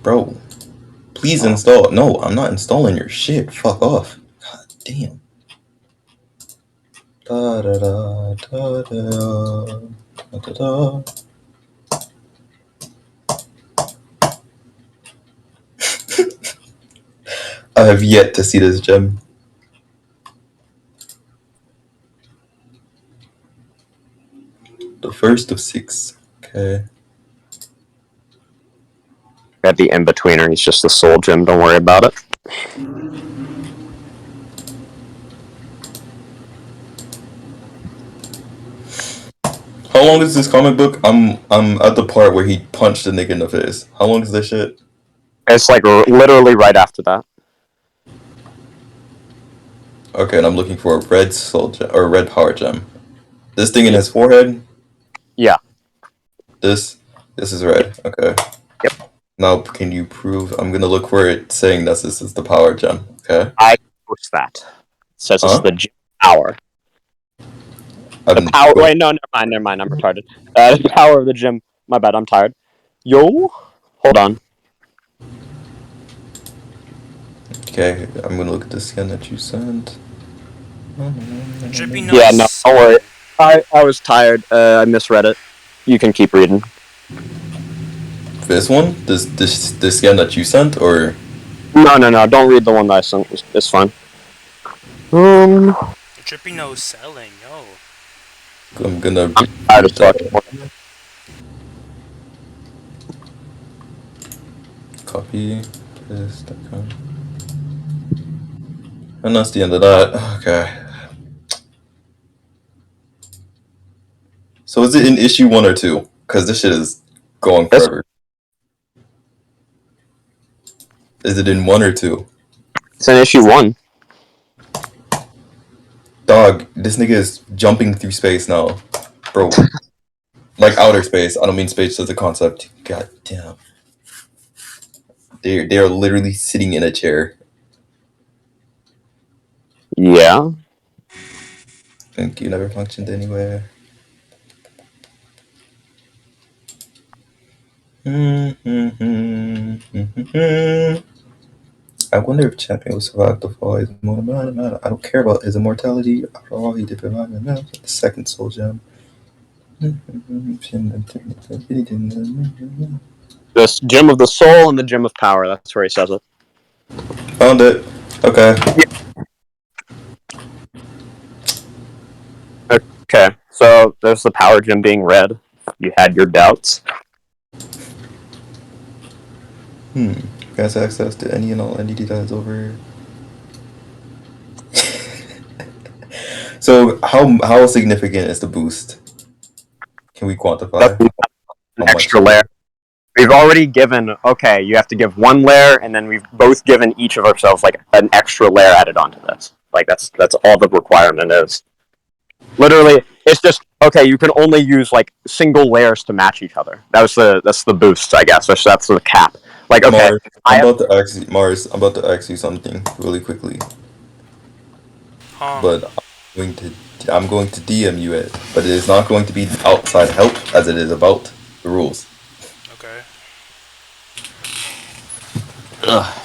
Bro, please install. No, I'm not installing your shit. Fuck off. God damn. Da da da da da da da. I have yet to see this gem. The first of 6. Okay. At the in-betweener, he's just the soul gem, don't worry about it. How long is this comic book? I'm at the part where he punched the nigga in the face. How long is this shit? It's like literally right after that. Okay, and I'm looking for a red soul gem or red power gem. This thing in his forehead? Yeah. This is red. Okay. Yep. Now can you prove I'm gonna look for it saying that this is the power gem, okay? What's that? It says Huh? it's the gem power. The power. Wait, no, never mind. I'm retarded. The power of the gym. My bad. I'm tired. Yo, hold on. Okay, I'm gonna look at the skin that you sent. Drip-nos. Yeah, no, don't worry. I was tired. I misread it. You can keep reading. This one? This skin that you sent, or? No. Don't read the one that I sent. It's fine. Drip-nos selling, yo. I'm gonna. I'm tired of talking. Copy this. And that's the end of that. Okay. So is it in issue 1 or 2? Because this shit is going forever. Is it in 1 or 2? It's in issue 1. Dog, this nigga is jumping through space now. Bro. Like outer space. I don't mean space as a concept. God damn. They are literally sitting in a chair. Yeah. Thank you, never functioned anywhere. I wonder if Champion will survive the fall. I don't care about his immortality. After all, he did provide the second soul gem. This gem of the soul and the gem of power. That's where he says it. Found it. Okay. Okay, so there's the power gem being red. You had your doubts. Grants access to any and all entity that is over. So how significant is the boost? Can we quantify? That's an extra layer. We've already given, okay, you have to give one layer, and then we've both given each of ourselves like an extra layer added onto this. Like that's all the requirement is. Literally, it's just okay. You can only use like single layers to match each other. That's the boost, I guess. That's the cap. Like okay, Mars, I'm about to ask you something really quickly. But I'm going to DM you it, but it is not going to be outside help as it is about the rules. Okay. Ugh.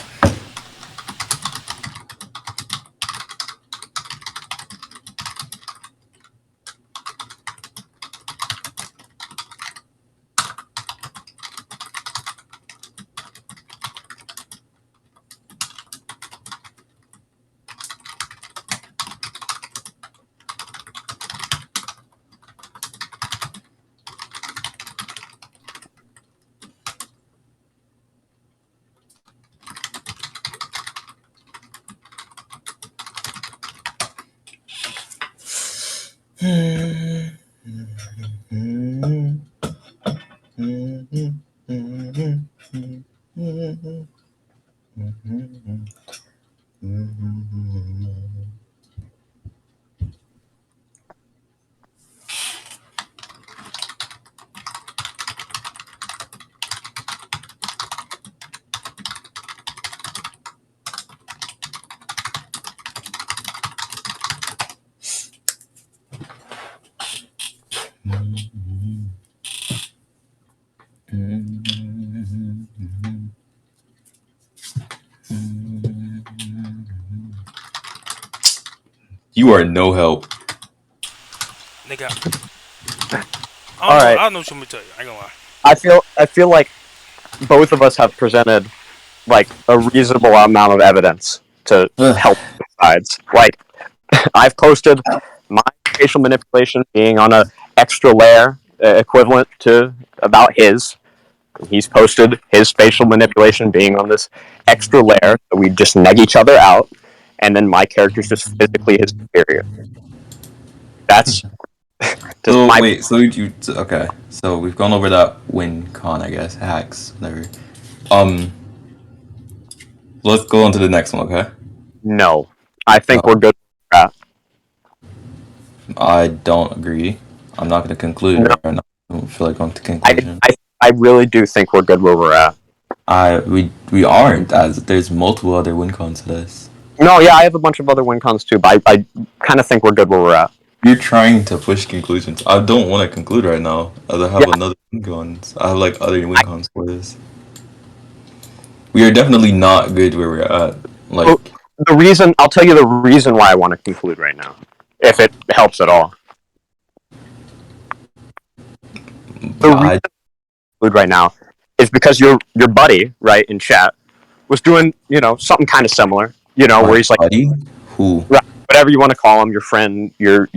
You are no help. Nigga. Alright. I don't know what you want me to tell you. I ain't gonna lie. I feel like both of us have presented like a reasonable amount of evidence to help both sides. Like I've posted my facial manipulation being on a extra layer equivalent to about his. He's posted his facial manipulation being on this extra layer, so we just neg each other out, and then my character's just physically his superior. That's So wait, so you okay? So we've gone over that win con, I guess, hacks, whatever. Let's go on to the next one, okay? No, I think we're good. I don't agree. I'm not going to conclude right now. I don't feel like going to conclusion. I really do think we're good where we're at. We aren't, as there's multiple other win cons to this. No, yeah, I have a bunch of other win cons too, but I kind of think we're good where we're at. You're trying to push conclusions. I don't want to conclude right now. I have another win cons. I have like other win cons for this. We are definitely not good where we're at. Like I'll tell you the reason why I want to conclude right now, if it helps at all. The reason I conclude right now is because your buddy, right, in chat, was doing, something kind of similar, where he's like, buddy? Who? Right, whatever you want to call him, your friend, Who?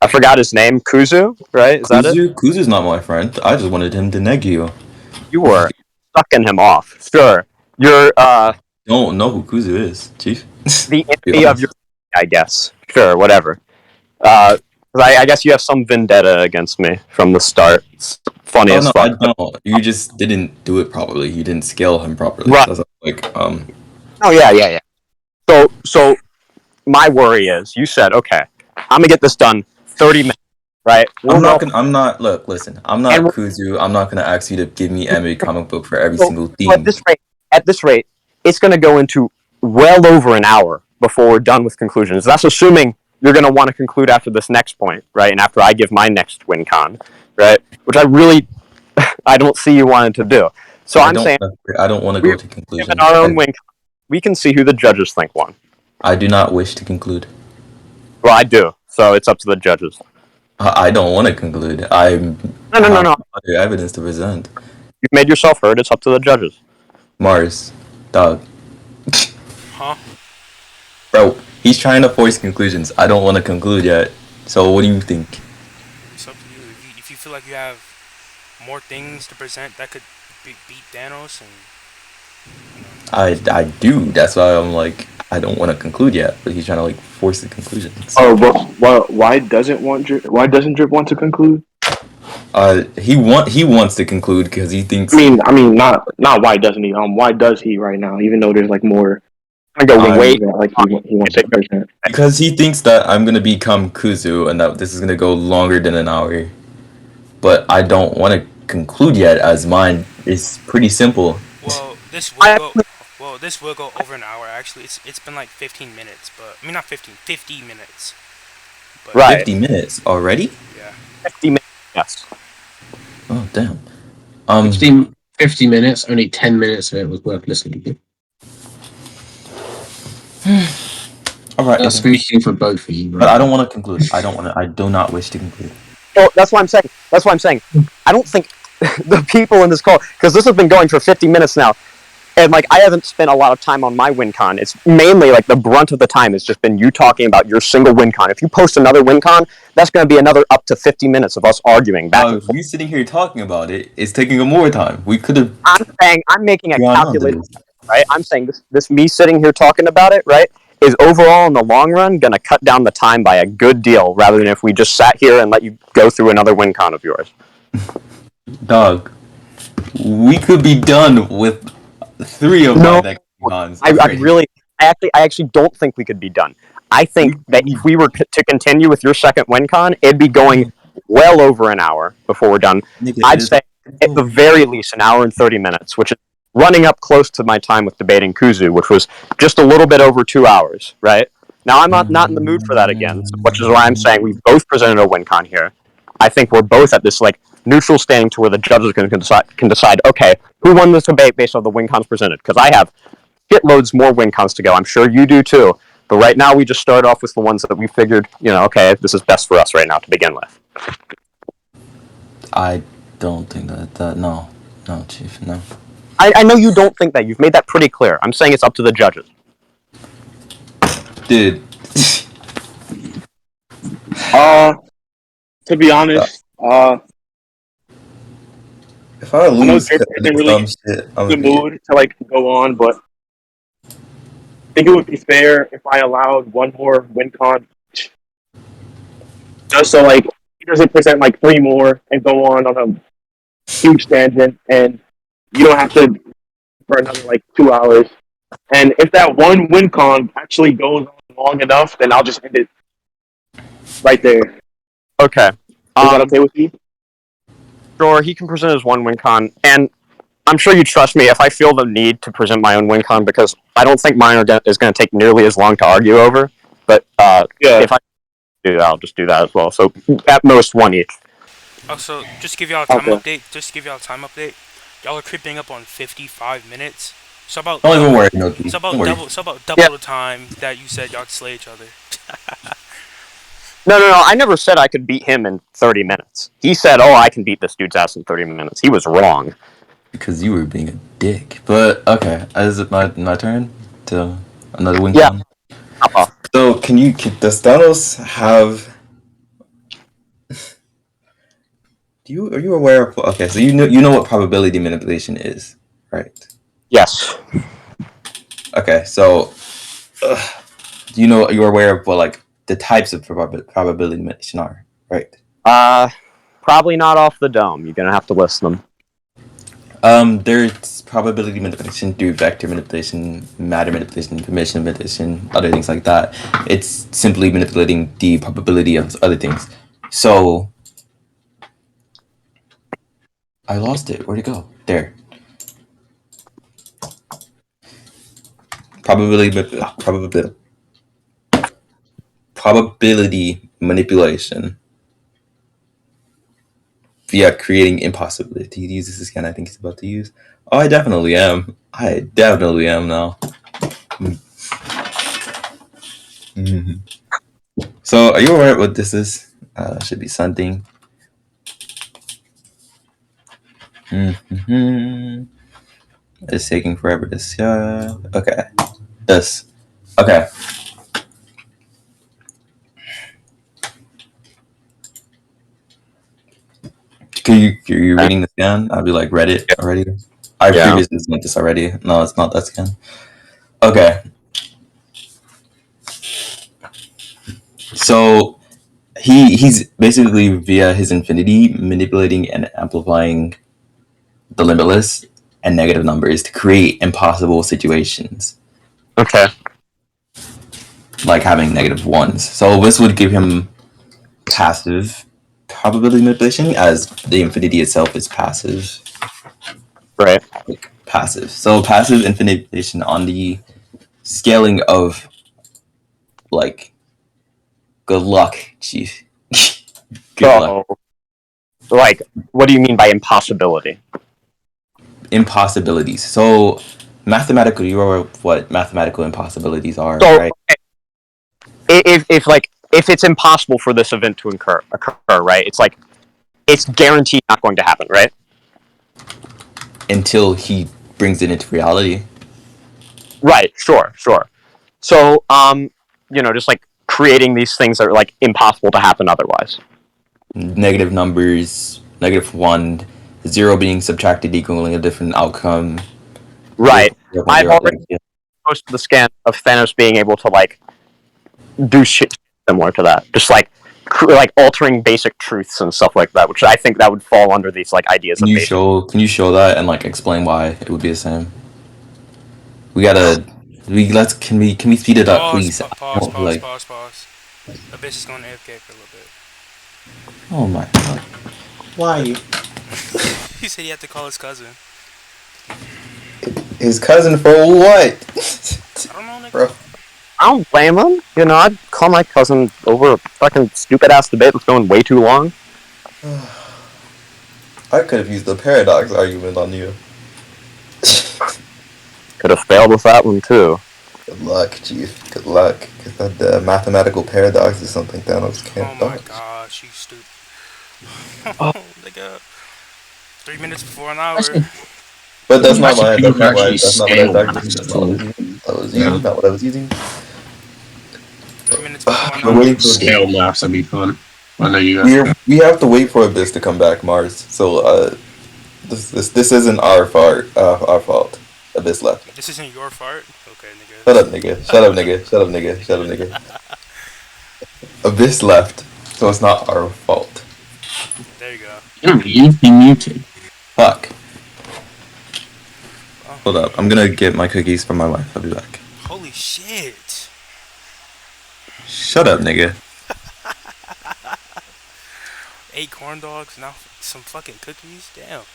I forgot his name. Kuzu, right? Is that it? Kuzu's not my friend. I just wanted him to neg you. You were sucking him off. Sure. You're, don't know who Kuzu is, Chief. The enemy of your, I guess. Sure, whatever. I guess you have some vendetta against me from the start. It's funny as fuck. I don't. You just didn't do it properly. You didn't scale him properly. Right. So Oh, yeah. So, my worry is, you said, okay, I'm gonna get this done 30 minutes, right? Look, listen, I'm not Kuzu. I'm not gonna ask you to give me anime comic book for every single theme. At this rate, it's gonna go into well over an hour before we're done with conclusions. That's assuming you're gonna want to conclude after this next point, right? And after I give my next win con. right? Which I really, I don't see you wanting to do. So I'm saying I don't want to go to conclusion. given our own win, we can see who the judges think won. I do not wish to conclude. Well, I do. So it's up to the judges. I don't want to conclude. I'm No. other evidence to present. You've made yourself heard. It's up to the judges. Mars, dog. Huh? Bro, he's trying to force conclusions. I don't want to conclude yet. So what do you think? It's up to you. If you feel like you have more things to present that could beat Thanos, and I do. That's why I'm like, I don't want to conclude yet. But he's trying to like force the conclusions. Oh, but why doesn't Drip want to conclude? He wants to conclude because he thinks. I mean, not why doesn't he? Why does he right now? Even though there's like more. I'm gonna go wait. Like he wants to present. Because he thinks that I'm gonna become Kuzu and that this is gonna go longer than an hour. But I don't want to conclude yet, as mine is pretty simple. well, this will go over an hour. Actually, it's been like 15 minutes, but I mean not 15, 50 minutes. But, Right. 50 minutes already? Yeah. 50 minutes. Yes. Oh damn. 50 minutes, only 10 minutes of it was worth listening to. All right. That's speaking for both of you. Right? But I don't want to conclude. I do not wish to conclude. Well, that's what I'm saying. I don't think the people in this call, because this has been going for 50 minutes now, and like I haven't spent a lot of time on my WinCon. It's mainly like the brunt of the time has just been you talking about your single WinCon. If you post another WinCon, that's going to be another up to 50 minutes of us arguing back and forth. You sitting here talking about it is taking more time. We could have. I'm making a calculation, right? I'm saying this me sitting here talking about it, right, is overall in the long run going to cut down the time by a good deal, rather than if we just sat here and let you go through another WinCon of yours. Dog, we could be done with 3 of my next cons. I actually don't think we could be done. I think that if we were to continue with your second WinCon, it'd be going well over an hour before we're done. I'd say at the very least an hour and 30 minutes, which is running up close to my time with debating Kuzu, which was just a little bit over 2 hours, right? Now, I'm not in the mood for that again, which is why I'm saying we've both presented a WinCon here. I think we're both at this like neutral standing to where the judges can decide, okay, who won this debate based on the WinCons presented? Because I have shitloads more WinCons to go. I'm sure you do too. But right now, we just start off with the ones that we figured, okay, this is best for us right now to begin with. I don't think that no, Chief, no. I know you don't think that. You've made that pretty clear. I'm saying it's up to the judges. Dude. To be honest, if I lose, Drip isn't really in the mood to like go on, but I think it would be fair if I allowed one more WinCon, just so like he doesn't present like 3 more and go on a huge tangent, and you don't have to for another like 2 hours. And if that one WinCon actually goes on long enough, then I'll just end it right there. Okay. Is that okay with you? Sure, he can present his one WinCon, and I'm sure you trust me if I feel the need to present my own WinCon, because I don't think mine is going to take nearly as long to argue over. But if I do that, I'll just do that as well. So at most 1 each. Also, just to give y'all a time update. Y'all are creeping up on 55 minutes. So about don't even worry, no. So about double the time that you said y'all slay each other. No. I never said I could beat him in 30 minutes. He said, I can beat this dude's ass in 30 minutes. He was wrong. Because you were being a dick. But, okay. Is it my turn to another WinCon? Yeah. So, does Thanos have... Are you aware of... Okay, so you know what probability manipulation is, right? Yes. Okay, so... you're aware of what, like, the types of probability manipulation are, right? Probably not off the dome. You're gonna have to list them. There's probability manipulation through vector manipulation, matter manipulation, information manipulation, other things like that. It's simply manipulating the probability of other things. So I lost it. Where'd it go? There. Probability manipulation via creating impossibility. He uses the scan I think he's about to use. Oh, I definitely am. I definitely am now. Mm-hmm. So, are you aware what this is? Should be something. Mm-hmm. It's taking forever. This, yeah. Okay. This. Okay. You're reading the scan? I'll be like, read it already? I previously sent this already. No, it's not that scan. Okay. So he's basically via his infinity manipulating and amplifying the limitless and negative numbers to create impossible situations. Okay. Like having negative ones. So this would give him passive probability manipulation, as the infinity itself is passive. Right. Like passive. So passive infinity manipulation on the scaling of like good luck, chief. Good luck. Like, what do you mean by impossibility? Impossibilities. So mathematically, you are what mathematical impossibilities are, So, right? If it's impossible for this event to occur, right? It's like it's guaranteed not going to happen, right? Until he brings it into reality. Right. Sure. So, just like creating these things that are like impossible to happen otherwise. Negative numbers, -1, 0 being subtracted equaling a different outcome. Right. I've already posted the scan of Thanos being able to like do shit similar to that, just like altering basic truths and stuff like that, which I think that would fall under these like ideas. Can you show that and like explain why it would be the same? Can we speed it up, please? Pause. Abyss is going to AFK for a little bit. Oh my god. Why? He said he had to call his cousin. His cousin for what? I don't know, nigga. Bro. I don't blame him. I'd call my cousin over a fucking stupid ass debate that's going way too long. I could have used the paradox argument on you. Could have failed with that one too. Good luck, Chief. Good luck. Because the mathematical paradox is something Thanos can't dodge. Oh my gosh, you stupid. Oh, nigga. 3 minutes before an hour. But that's not my. That's not actually what I was using. 3 minutes before an We're hour. waiting for Scale maths would be fun. I know you guys. we have to wait for Abyss to come back, Mars. So this isn't our fault. Our fault. Abyss left. This isn't your fart? Okay, nigga. Shut up, nigga. Shut up, nigga. Shut up, nigga. Shut up, nigga. Abyss left, so it's not our fault. There you go. You've been muted. Fuck. Hold up. I'm gonna get my cookies from my wife. I'll be back. Holy shit. Shut up, nigga. 8 corn dogs, now some fucking cookies? Damn.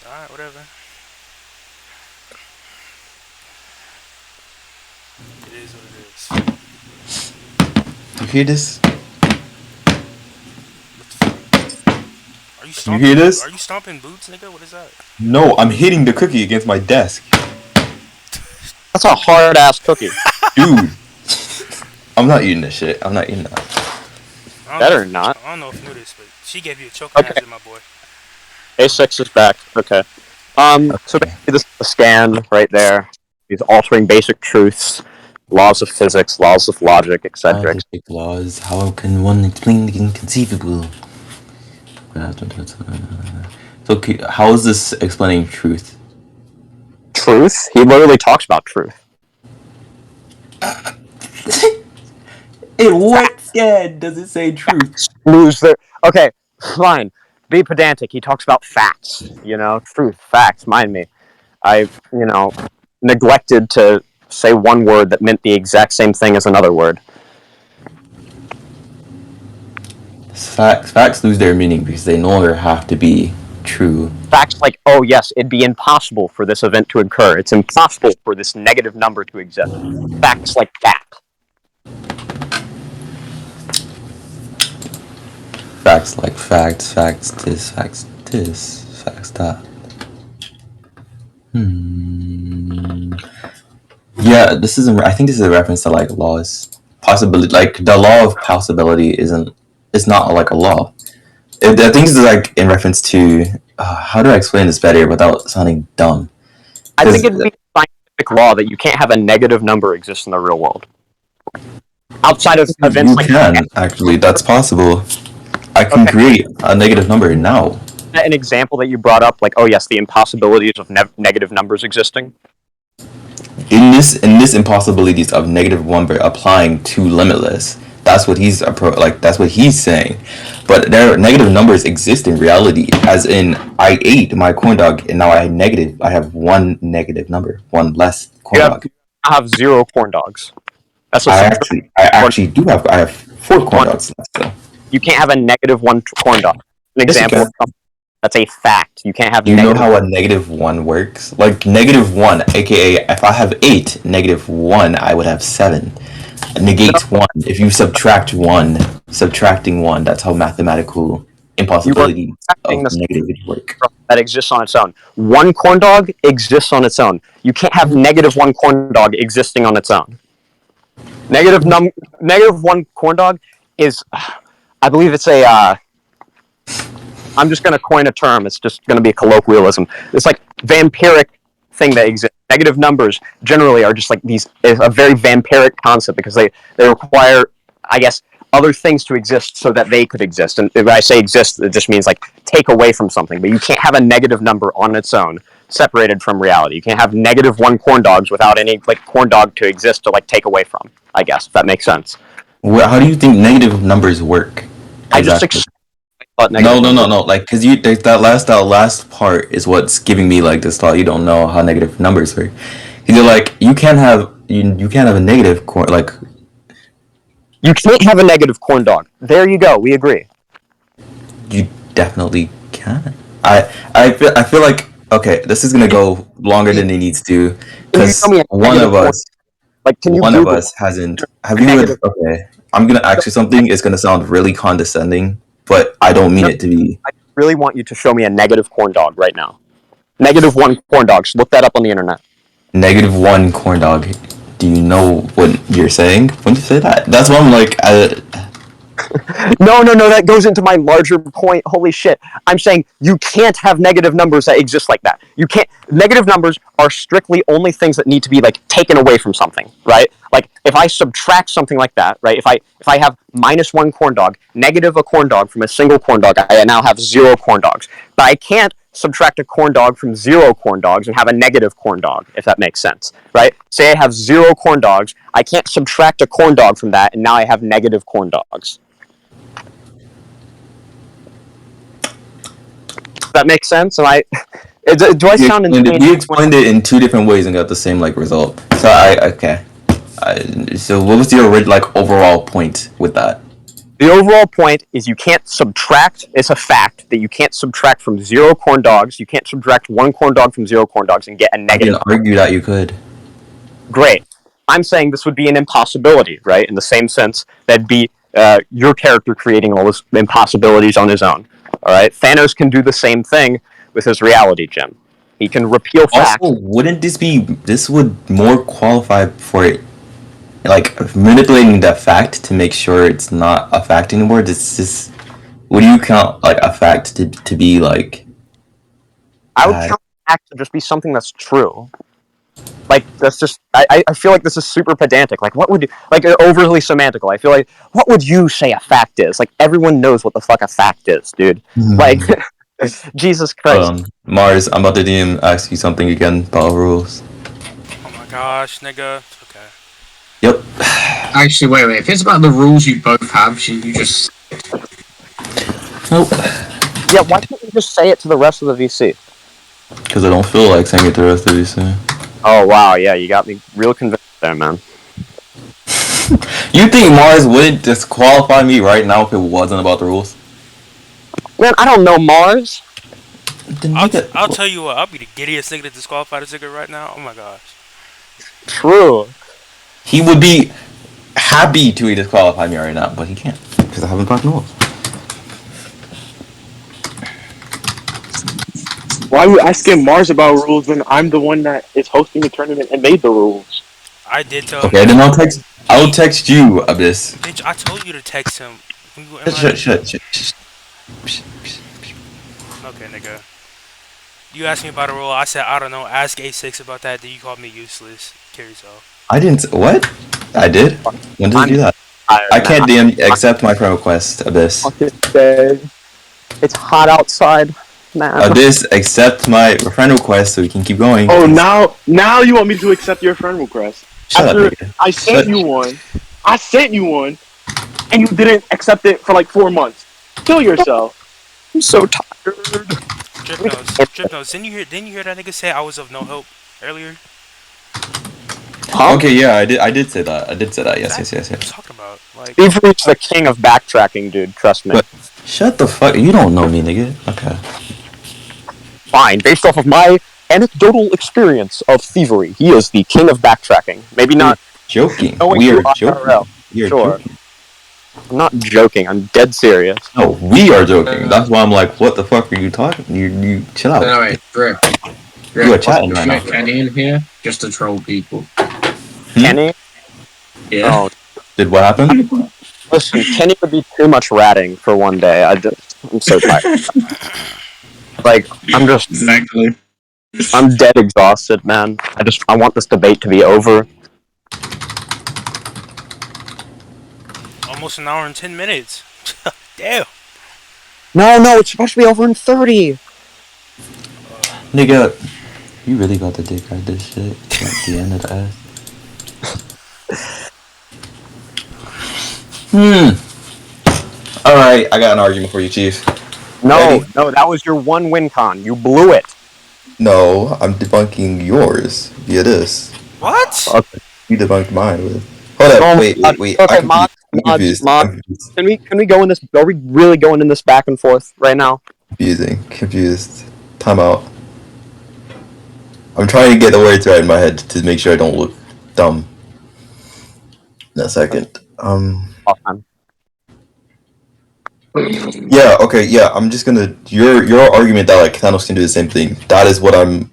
Alright, whatever. It is what it is. You hear this? What the fuck? Are you stomping? You hear this? Are you stomping boots, nigga? What is that? No, I'm hitting the cookie against my desk. That's a hard ass cookie. Dude. I'm not eating this shit. I'm not eating that. Better not. I don't know if you knew this, but she gave you a choking hazard, my boy. A6 is back. Okay. So basically this is the scan right there. He's altering basic truths, laws of physics, laws of logic, etc. Scientific laws. How can one explain the inconceivable? So, how is this explaining truth? Truth? He literally talks about truth. In what scan does it say truth? Lose their. Okay, fine. Be pedantic. He talks about facts. Truth, facts. Mind me. I've, neglected to say one word that meant the exact same thing as another word. Facts lose their meaning because they no longer have to be true. Facts like, oh yes, it'd be impossible for this event to occur. It's impossible for this negative number to exist. Facts like that. facts like facts, facts this, facts that. Yeah, this is. I think this is a reference to like laws, possibility. Like the law of possibility isn't. It's not like a law. I think this is like in reference to. How do I explain this better without sounding dumb? I think it'd be a scientific law that you can't have a negative number exist in the real world. Outside of events you like can actually. That's possible. I can create a negative number now. an example that you brought up, like, oh yes, the impossibilities of negative numbers existing. In this impossibilities of negative number applying to limitless. That's what he's that's what he's saying. But there negative numbers exist in reality, as in I ate my corn dog and now I have one negative number, one less corn dog. I have 0 corn dogs. That's I actually do have 4 corn dogs left though. You can't have a negative 1 corn dog. An example. That's a fact. You can't have. Do you know how a -1 works? Like -1, aka if I have 8, -1, I would have 7. Negate 1. If you subtract 1, subtracting 1, that's how mathematical impossibility of negative work. That exists on its own. 1 corn dog exists on its own. You can't have -1 corn dog existing on its own. -1 corn dog is, I believe it's a. I'm just going to coin a term. It's just going to be a colloquialism. It's like vampiric thing that exists. Negative numbers generally are just like these, is a very vampiric concept because they require, I guess, other things to exist so that they could exist. And if I say exist, it just means like take away from something. But you can't have a negative number on its own separated from reality. You can't have -1 corn dogs without any like corn dog to exist to like take away from, I guess, if that makes sense. Well, how do you think negative numbers work? Exactly. No. Like, cause that last part is what's giving me like this thought. You don't know how negative numbers work. Cause you're like, you can't have a negative corn. Like, you can't have a negative corn dog. There you go. We agree. You definitely can. I feel like okay. This is gonna go longer than it needs to. Cause one of us. Like, can you? One of us hasn't. Have you heard? Okay, I'm gonna ask you something. It's gonna sound really condescending. But I don't mean it to be. I really want you to show me a negative corn dog right now. -1 corn dogs. Look that up on the internet. -1 corn dog. Do you know what you're saying when you say that? That's what I'm like. No. That goes into my larger point. Holy shit! I'm saying you can't have negative numbers that exist like that. You can't. Negative numbers are strictly only things that need to be like taken away from something, right? Like if I subtract something like that, right? If I have -1 corn dog, negative a corn dog from a single corn dog, I now have 0 corn dogs. But I can't subtract a corn dog from 0 corn dogs and have a negative corn dog, if that makes sense, right? Say I have 0 corn dogs, I can't subtract a corn dog from that, and now I have negative corn dogs. That makes sense? Do I sound insane? We explained it in 2 different ways and got the same like result. So so what was your like overall point with that? The overall point is you can't subtract. It's a fact that you can't subtract from 0 corn dogs. You can't subtract 1 corn dog from 0 corn dogs and get a negative. I can argue that you could. Great. I'm saying this would be an impossibility, right? In the same sense that'd be your character creating all those impossibilities on his own. All right, Thanos can do the same thing with his reality gem. He can repeal facts. Also, wouldn't this would more qualify for it, like manipulating the fact to make sure it's not a fact anymore? It's just, what do you count like a fact to be like? I would count a fact to just be something that's true. Like, that's just, I feel like this is super pedantic. Like, what would, like, overly semantical. I feel like, what would you say a fact is? Like, everyone knows what the fuck a fact is, dude. Like, Jesus Christ. Mars, I'm about to ask you something again about rules. Oh my gosh, nigga. Okay. Yep. Actually, wait. If it's about the rules you both have, should you just... Nope. Yeah, why can't you just say it to the rest of the VC? Because I don't feel like saying it to the rest of the VC. Oh, wow, yeah, you got me real convinced there, man. You think Mars wouldn't disqualify me right now if it wasn't about the rules? Man, I don't know Mars. I'll tell you what, I'll be the giddiest nigga to disqualify this nigga right now. Oh my gosh. True. He would be happy to disqualify me right now, but he can't. Because I haven't broken the rules. Why are you asking Mars about rules when I'm the one that is hosting the tournament and made the rules? I did tell him. Okay, then I'll text you, Abyss. Bitch, I told you to text him. Shut. Okay, nigga. You asked me about a rule. I said I don't know. Ask A6 about that. Then you called me useless. Kill yourself. I didn't. What? I did. When did I do that? I can't DM accept my friend request, Abyss. It's hot outside, man. Abyss, accept my friend request so we can keep going. Oh, now you want me to accept your friend request? Shut up, After nigga. I sent you one, and you didn't accept it for like 4 months. Kill yourself. I'm so tired. Drip-nos. Didn't you hear that nigga say I was of no help earlier? Huh? Okay, yeah, I did say that. Yes. What are you talking about? Like, Thievery's the king of backtracking, dude. Trust me. But- Shut the fuck. You don't know me, nigga. Okay. Fine. Based off of my anecdotal experience of Thievery, he is the king of backtracking. Maybe not. Joking. knowing We you are joking. IRL. We are Sure. joking. I'm not joking. I'm dead serious. No, we are joking. That's why I'm like, what the fuck are you talking? You chill out. No, wait, Drip. You are chatting right Get now. Kenny in here just to troll people. Kenny? Yeah. Oh, Did what happen? listen, Kenny would be too much ratting for one day. I'm so tired. Like, Exactly. I'm dead exhausted, man. I want this debate to be over. almost an hour and 10 minutes. Damn. No, it's supposed to be over in 30. Nigga, you really got the dick ride this shit at the end of the ass. Alright, I got an argument for you, Chief. No, that was your one win con. You blew it. No, I'm debunking yours via this. What? Okay. You debunked mine with. Hold up, wait. Okay, Mods. Can we go in this? Are we really going in this back and forth right now? Confused. Time out. I'm trying to get the words right in my head to make sure I don't look dumb. In a second. Awesome. Yeah, okay, yeah, I'm just gonna your argument that like Thanos can do the same thing, that is what I'm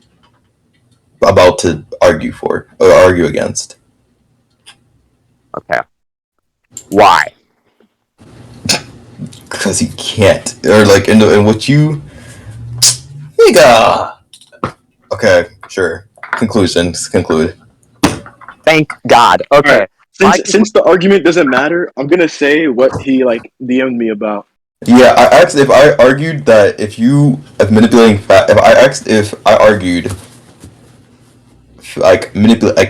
about to argue for or argue against. Okay. Why? Because he can't. Or like in what you nigga. Okay, sure. Conclude. Thank God. Okay. Right. Since the argument doesn't matter, I'm gonna say what he like DM'd me about. Yeah, I asked if I argued that if I argued like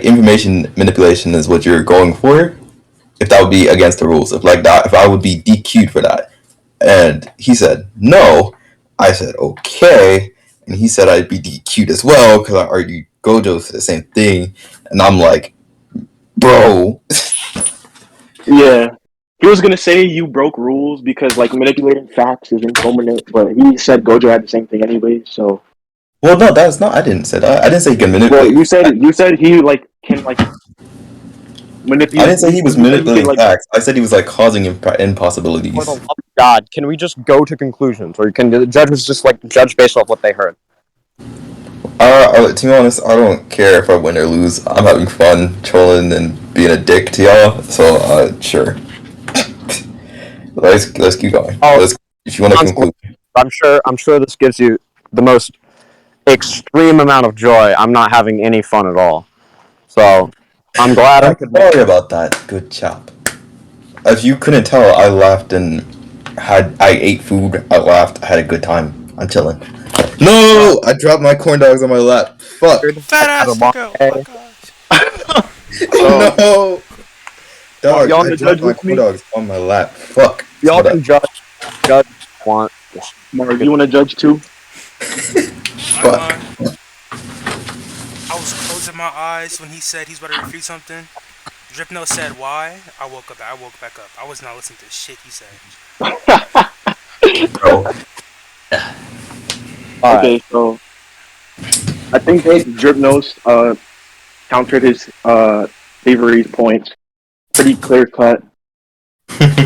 information manipulation is what you're going for, if that would be against the rules, if I would be DQ'd for that. And he said no. I said okay, and he said I'd be DQ'd as well because I argued Gojo for the same thing, and I'm like, bro. Yeah. He was gonna say you broke rules because like manipulating facts is impermanent, but he said Gojo had the same thing anyway. So. Well, no, that's not. I didn't say that. I didn't say he can manipulate. Well, you said he like can like manipulate. I didn't say he was manipulating facts. I said he was like causing impossibilities. For the love of God, can we just go to conclusions, or can the judges just like judge based off what they heard? To be honest, I don't care if I win or lose. I'm having fun trolling and being a dick to y'all. So, sure. Let's keep going. If you want to conclude. I'm sure this gives you the most extreme amount of joy. I'm not having any fun at all. So, I'm glad I could. Sorry about that. Good job. If you couldn't tell, I laughed and I ate food. I laughed. I had a good time. I'm chilling. No! I dropped my corn dogs on my lap. Fuck. Fat ass nigga. Oh my No! god. Dog, y'all I can dropped judge my with me? corn dogs on my lap. Fuck. Y'all can judge. Want. Mark, you want to judge too? I was closing my eyes when he said he's about to refute something. Drip-nos said why. I woke back up. I was not listening to shit he said. Bro. Okay, so I think Drip-nos countered his Thievery's points pretty clear cut.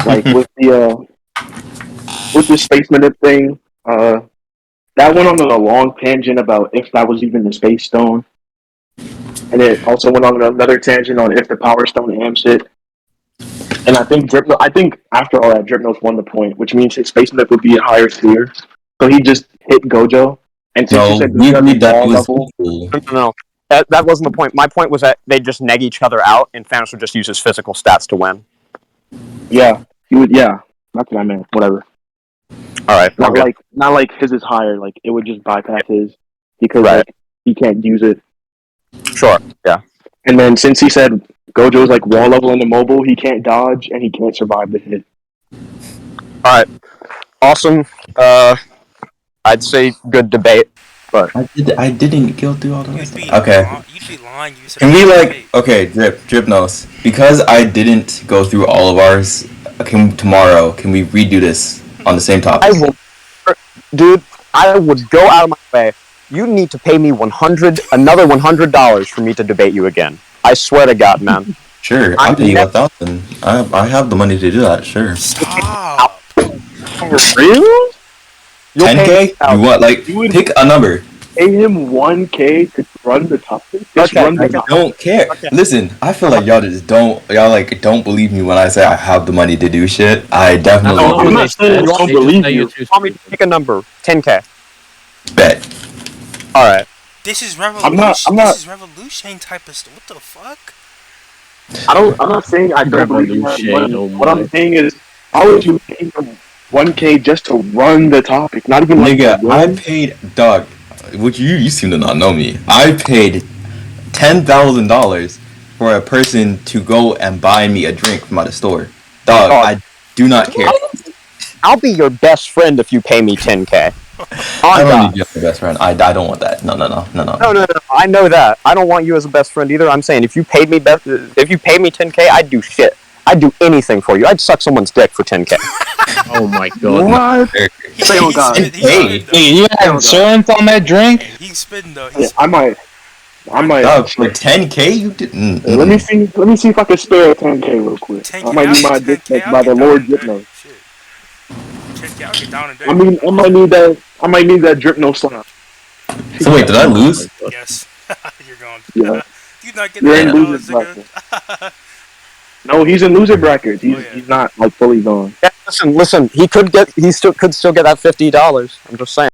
Like with the space minute thing, that went on a long tangent about if that was even the Space Stone, and it also went on another tangent on if the Power Stone amps it. And I think I think after all that, Drip-nos won the point, which means his Space Myth would be a higher tier. So he just hit Gojo. And since you No, said we Gojo agreed that it wall was level, equal. No. That wasn't the point. My point was that they just neg each other out, and Thanos would just use his physical stats to win. yeah, he would. Yeah, that's what I meant. Whatever. All right, Not like his is higher. Like it would just bypass his because like he can't use it. Sure. Yeah. And then since he said Gojo's like wall level in the mobile, he can't dodge and he can't survive the hit. All right. Awesome. I'd say good debate, but I didn't go through all those. You'd be lying. You said Can we debate. okay, Drip-nos, because I didn't go through all of ours. Tomorrow, can we redo this on the same topic? I will, dude. I would go out of my way. You need to pay me another $100 for me to debate you again. I swear to God, man. Sure, I'll pay you 1,000. I have the money to do that. Sure. Stop. For real? 10K? You want pick a number? Pay him 1K to run the topic? Just run the I topic. don't care. Okay. Listen, I feel like y'all don't believe me when I say I have the money to do shit. I definitely No, I'm do. not saying I don't believe you. Want me to pick a number? 10K. Bet. All right. This is revolution. This is revolution type of stuff. What the fuck? I'm not saying I don't believe you. What I'm saying is, how would you pay him 1K just to run the topic? Not even Nigga, I paid dog. Which you seem to not know me. I paid $10,000 for a person to go and buy me a drink from at the store. Dog, I do not care. I'll be your best friend if you pay me 10K. I don't need you as my best friend. I don't want that. No. No. I know that. I don't want you as a best friend either. I'm saying if you paid me 10K, I'd do shit. I'd do anything for you. I'd suck someone's dick for 10K. Oh my god. What? You have insurance on that drink? He's spitting though. Yeah, I might. Dog, for 10K, you didn't. Let me see if I can spare 10K real quick. 10K, I might need my dick picked by the Lord Drip-nos. Shit. 10K, I'll get down and dirty. I mean, I might need that Drip-nos slap. So wait, did I lose? Yes. You're going. Yeah. You're not You're getting in loser bracket. No, he's in loser bracket. He's not like fully gone. Yeah, listen. He could still get that $50. I'm just saying.